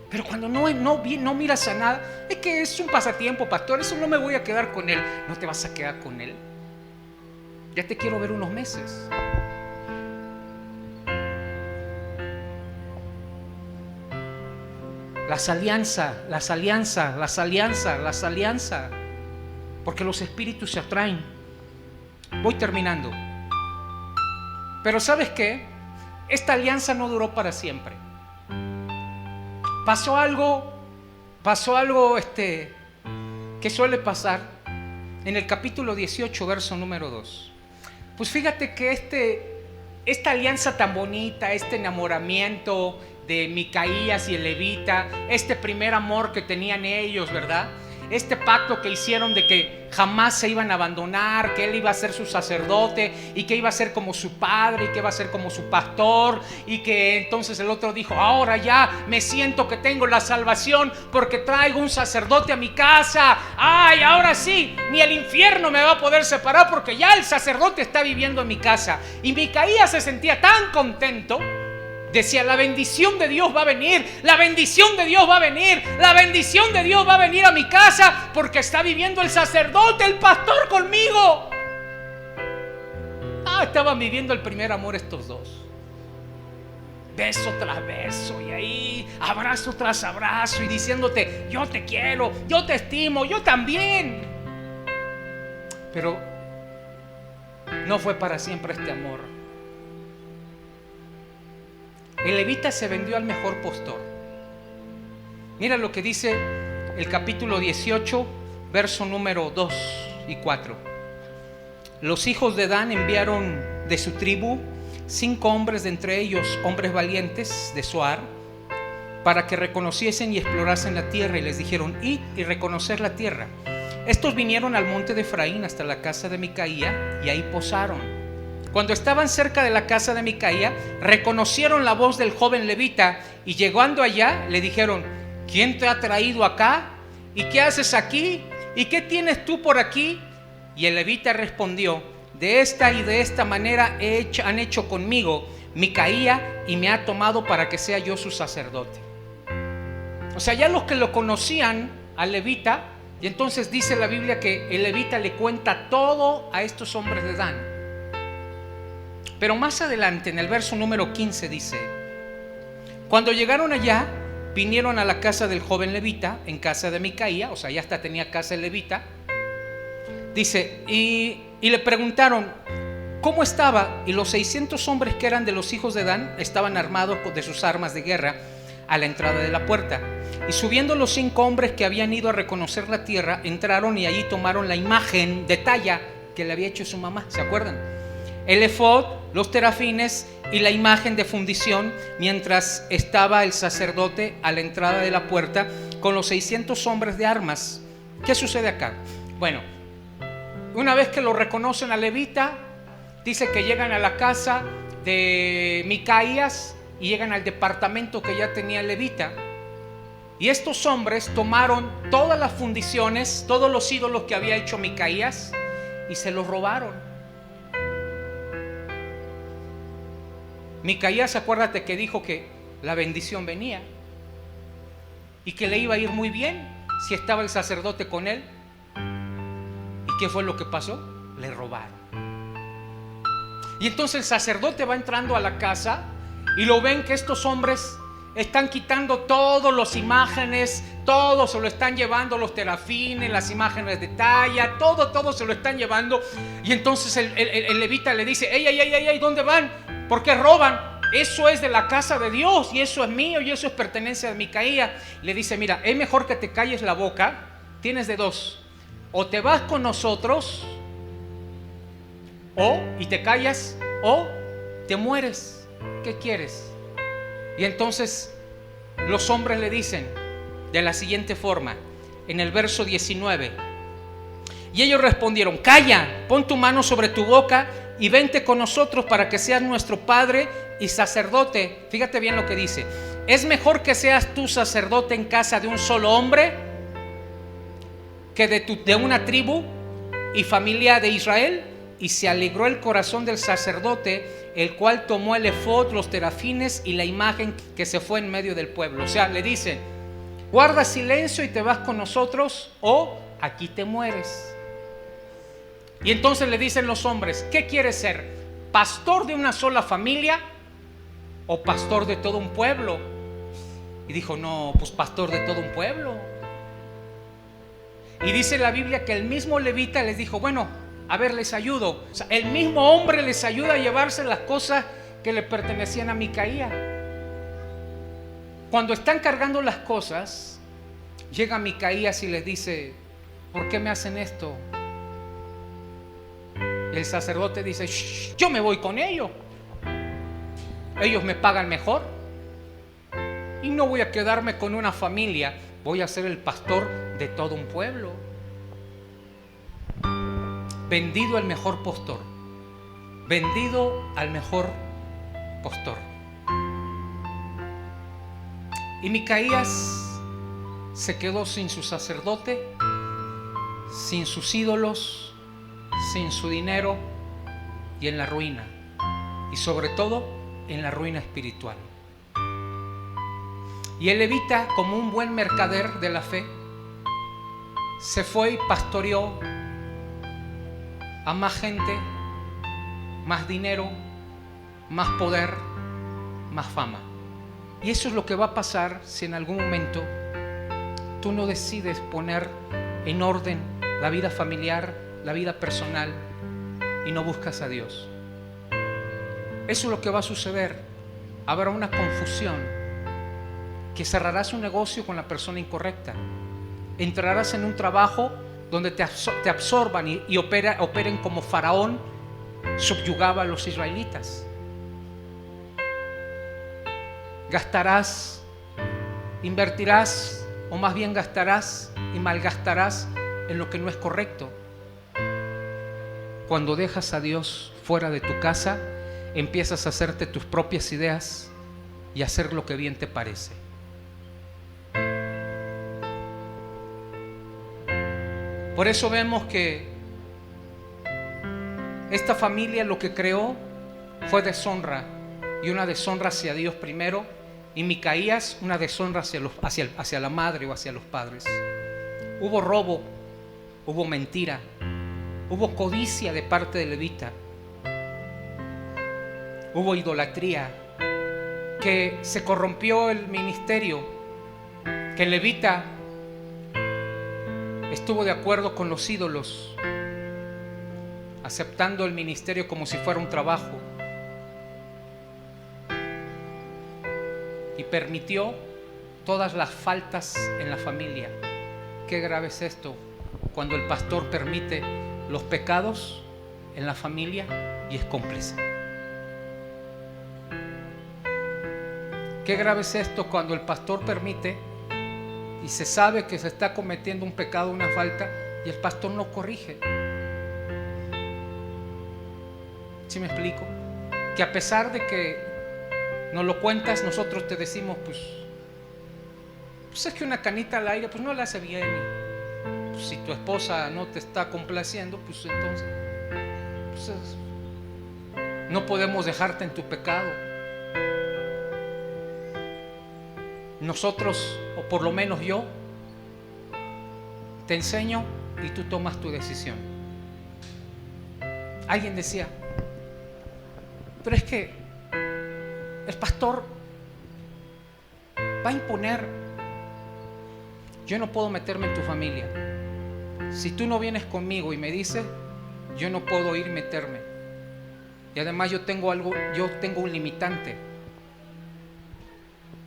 Pero cuando no miras a nada, es que es un pasatiempo, pastor. Eso no me voy a quedar con él. No te vas a quedar con él. Ya te quiero ver unos meses. Las alianzas. Porque los espíritus se atraen. Voy terminando. Pero ¿sabes qué? Esta alianza no duró para siempre. Pasó algo que suele pasar en el capítulo 18, verso número 2. Pues fíjate que esta alianza tan bonita, este enamoramiento de Micaías y el levita, este primer amor que tenían ellos, ¿verdad? Este pacto que hicieron de que jamás se iban a abandonar, que él iba a ser su sacerdote y que iba a ser como su padre y que iba a ser como su pastor, y que entonces el otro dijo: ahora ya me siento que tengo la salvación porque traigo un sacerdote a mi casa. Ay, ahora sí, ni el infierno me va a poder separar porque ya el sacerdote está viviendo en mi casa. Y Micaías se sentía tan contento. Decía: la bendición de Dios va a venir, la bendición de Dios va a venir, la bendición de Dios va a venir a mi casa porque está viviendo el sacerdote, el pastor conmigo. Estaban viviendo el primer amor estos dos. Beso tras beso, y ahí abrazo tras abrazo, y diciéndote: yo te quiero, yo te estimo, yo también. Pero no fue para siempre este amor. El levita se vendió al mejor postor. Mira lo que dice el capítulo 18, verso número 2 y 4. Los hijos de Dan enviaron de su tribu 5 hombres, de entre ellos hombres valientes de Zoar, para que reconociesen y explorasen la tierra, y les dijeron: id y reconocer la tierra. Estos vinieron al monte de Efraín hasta la casa de Micaía, y ahí posaron. Cuando estaban cerca de la casa de Micaía, reconocieron la voz del joven levita, y llegando allá le dijeron: ¿quién te ha traído acá? ¿Y qué haces aquí? ¿Y qué tienes tú por aquí? Y el levita respondió: de esta y de esta manera han hecho conmigo Micaía, y me ha tomado para que sea yo su sacerdote. O sea, ya los que lo conocían al levita, y entonces dice la Biblia que el levita le cuenta todo a estos hombres de Dan. Pero más adelante, en el verso número 15, dice: cuando llegaron allá, vinieron a la casa del joven levita, en casa de Micaía. O sea, ya hasta tenía casa el levita. Dice, y le preguntaron cómo estaba. Y los 600 hombres que eran de los hijos de Dan estaban armados de sus armas de guerra a la entrada de la puerta. Y subiendo los 5 hombres que habían ido a reconocer la tierra, entraron y allí tomaron la imagen de talla que le había hecho su mamá. ¿Se acuerdan? El efod, los terafines y la imagen de fundición, mientras estaba el sacerdote a la entrada de la puerta con los 600 hombres de armas. ¿Qué sucede acá? Bueno, una vez que lo reconocen a levita, dice que llegan a la casa de Micaías y llegan al departamento que ya tenía el levita. Y estos hombres tomaron todas las fundiciones, todos los ídolos que había hecho Micaías, y se los robaron. Micaías, acuérdate que dijo que la bendición venía y que le iba a ir muy bien si estaba el sacerdote con él. ¿Y qué fue lo que pasó? Le robaron. Y entonces el sacerdote va entrando a la casa y lo ven que estos hombres están quitando todas las imágenes, todo se lo están llevando, los terafines, las imágenes de talla, todo se lo están llevando. Y entonces el levita le dice: ey, ¿dónde van? ¿Por qué roban? Eso es de la casa de Dios, y eso es mío, y eso es pertenencia de Micaía. Le dice: mira, es mejor que te calles la boca tienes de dos: o te vas con nosotros, y te callas, o te mueres. ¿Qué quieres? Y entonces los hombres le dicen de la siguiente forma, en el verso 19: y ellos respondieron: calla, pon tu mano sobre tu boca y vente con nosotros para que seas nuestro padre y sacerdote. Fíjate bien lo que dice: es mejor que seas tú sacerdote en casa de un solo hombre que de una tribu y familia de Israel. Y se alegró el corazón del sacerdote, el cual tomó el efod, los terafines y la imagen que se fue en medio del pueblo. O sea, le dicen: guarda silencio y te vas con nosotros, o aquí te mueres. Y entonces le dicen los hombres: ¿qué quieres ser? ¿Pastor de una sola familia o pastor de todo un pueblo? Y dijo: no, pues pastor de todo un pueblo. Y dice la Biblia que el mismo levita les dijo: bueno, a ver, les ayudo. O sea, el mismo hombre les ayuda a llevarse las cosas que le pertenecían a Micaía. Cuando están cargando las cosas, llega Micaías y les dice: ¿por qué me hacen esto? El sacerdote dice: yo me voy con ellos. Ellos me pagan mejor. Y no voy a quedarme con una familia, voy a ser el pastor de todo un pueblo. Vendido al mejor postor. Vendido al mejor postor. Y Micaías se quedó sin su sacerdote, sin sus ídolos, sin su dinero y en la ruina. Y sobre todo en la ruina espiritual. Y el levita, como un buen mercader de la fe, se fue y pastoreó a más gente, más dinero, más poder, más fama. Y eso es lo que va a pasar si en algún momento tú no decides poner en orden la vida familiar, la vida personal, y no buscas a Dios. Eso es lo que va a suceder. Habrá una confusión, que cerrarás un negocio con la persona incorrecta. Entrarás en un trabajo donde te absorban y operen como Faraón subyugaba a los israelitas. Gastarás, invertirás, o más bien gastarás y malgastarás en lo que no es correcto. Cuando dejas a Dios fuera de tu casa, empiezas a hacerte tus propias ideas y a hacer lo que bien te parece. Por eso vemos que esta familia lo que creó fue deshonra, y una deshonra hacia Dios primero, y Micaías una deshonra hacia la madre o hacia los padres. Hubo robo, hubo mentira, hubo codicia de parte de levita, hubo idolatría, que se corrompió el ministerio, que el levita estuvo de acuerdo con los ídolos, aceptando el ministerio como si fuera un trabajo, y permitió todas las faltas en la familia. Qué grave es esto, cuando el pastor permite los pecados en la familia y es cómplice. Qué grave es esto, cuando el pastor permite y se sabe que se está cometiendo un pecado, una falta, y el pastor no corrige. ¿Sí me explico? Que a pesar de que nos lo cuentas, nosotros te decimos, pues es que una canita al aire, pues no la hace bien. Pues si tu esposa no te está complaciendo, pues entonces no podemos dejarte en tu pecado. Nosotros, o por lo menos yo, te enseño y tú tomas tu decisión. Alguien decía: pero es que el pastor va a imponer. Yo no puedo meterme en tu familia. Si tú no vienes conmigo y me dices, yo no puedo ir y meterme. Y además yo tengo un limitante.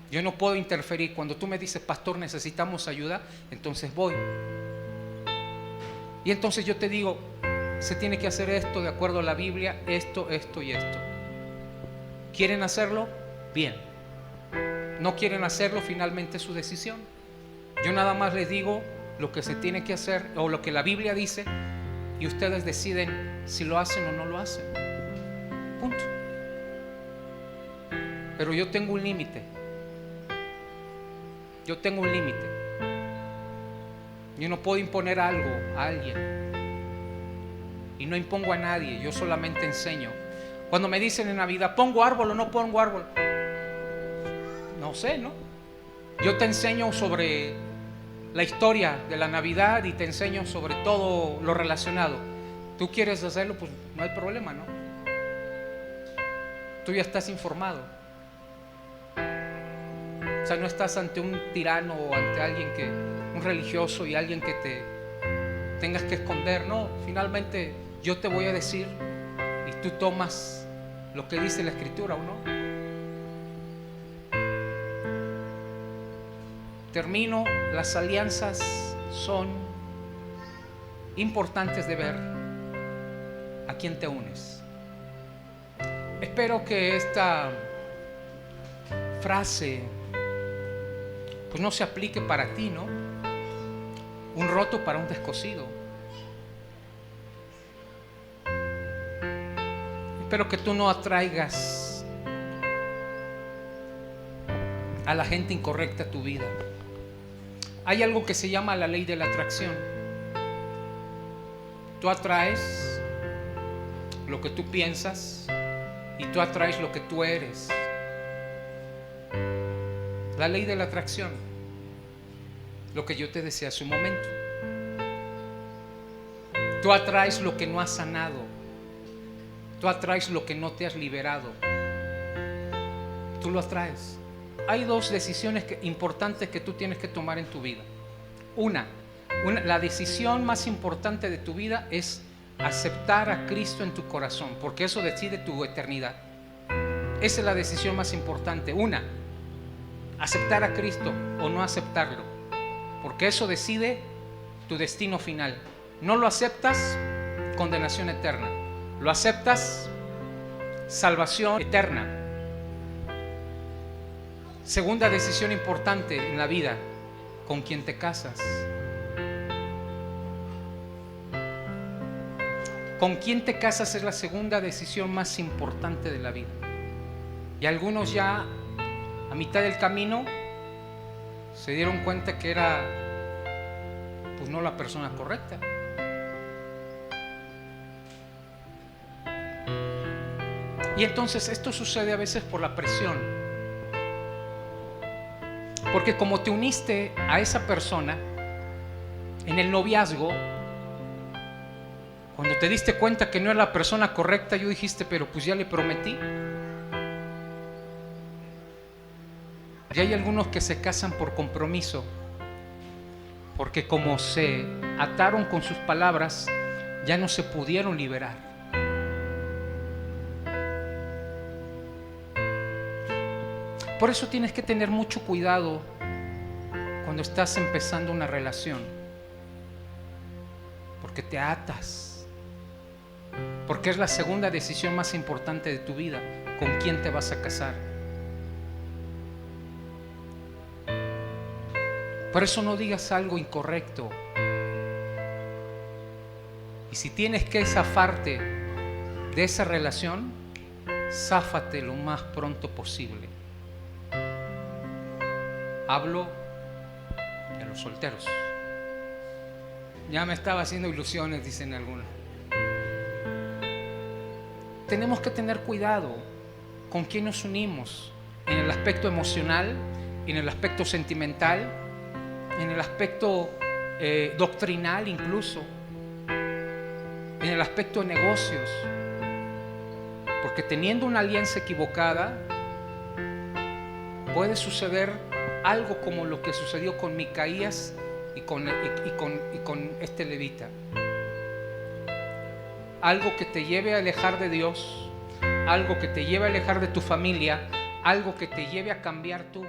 Yo no puedo interferir. Cuando tú me dices: pastor, necesitamos ayuda, entonces voy. Y entonces yo te digo, se tiene que hacer esto de acuerdo a la Biblia, esto, esto y esto. ¿Quieren hacerlo? Bien. ¿No quieren hacerlo? Finalmente es su decisión. Yo nada más les digo lo que se tiene que hacer o lo que la Biblia dice, y ustedes deciden si lo hacen o no lo hacen. Punto. Pero yo tengo un límite. Yo tengo un límite. Yo no puedo imponer algo a alguien. Y no impongo a nadie, yo solamente enseño. Cuando me dicen en Navidad, ¿pongo árbol o no pongo árbol? No sé, ¿no? Yo te enseño sobre la historia de la Navidad y te enseño sobre todo lo relacionado. ¿Tú quieres hacerlo? Pues no hay problema, ¿no? Tú ya estás informado. O sea, no estás ante un tirano o ante alguien un religioso y alguien que te tengas que esconder. No, finalmente yo te voy a decir y tú tomas lo que dice la Escritura o no. Termino, las alianzas son importantes de ver a quién te unes. Espero que esta frase pues no se aplique para ti, ¿no? Un roto para un descosido. Espero que tú no atraigas a la gente incorrecta a tu vida. Hay algo que se llama la ley de la atracción. Tú atraes lo que tú piensas y tú atraes lo que tú eres. La ley de la atracción. Lo que yo te decía hace un momento. Tú atraes lo que no has sanado. Tú atraes lo que no te has liberado. Tú lo atraes. Hay dos decisiones importantes que tú tienes que tomar en tu vida. La decisión más importante de tu vida es aceptar a Cristo en tu corazón, porque eso decide tu eternidad. Esa es la decisión más importante. Aceptar a Cristo o no aceptarlo, porque eso decide tu destino final. No lo aceptas, condenación eterna. Lo aceptas, salvación eterna. Segunda decisión importante en la vida, ¿con quién te casas? ¿Con quién te casas? Es la segunda decisión más importante de la vida. Y algunos ya a mitad del camino se dieron cuenta que era pues no la persona correcta. Y entonces esto sucede a veces por la presión. Porque como te uniste a esa persona en el noviazgo, cuando te diste cuenta que no era la persona correcta, yo dijiste, pero pues ya le prometí. Y hay algunos que se casan por compromiso, porque como se ataron con sus palabras, ya no se pudieron liberar. Por eso tienes que tener mucho cuidado cuando estás empezando una relación, porque te atas, porque es la segunda decisión más importante de tu vida, con quién te vas a casar. Por eso no digas algo incorrecto. Y si tienes que zafarte de esa relación, záfate lo más pronto posible. Hablo de los solteros. Ya me estaba haciendo ilusiones, dicen algunos. Tenemos que tener cuidado con quién nos unimos en el aspecto emocional, en el aspecto sentimental, en el aspecto doctrinal incluso, en el aspecto de negocios. Porque teniendo una alianza equivocada, puede suceder algo como lo que sucedió con Micaías y con este levita. Algo que te lleve a alejar de Dios, algo que te lleve a alejar de tu familia, algo que te lleve a cambiar tú.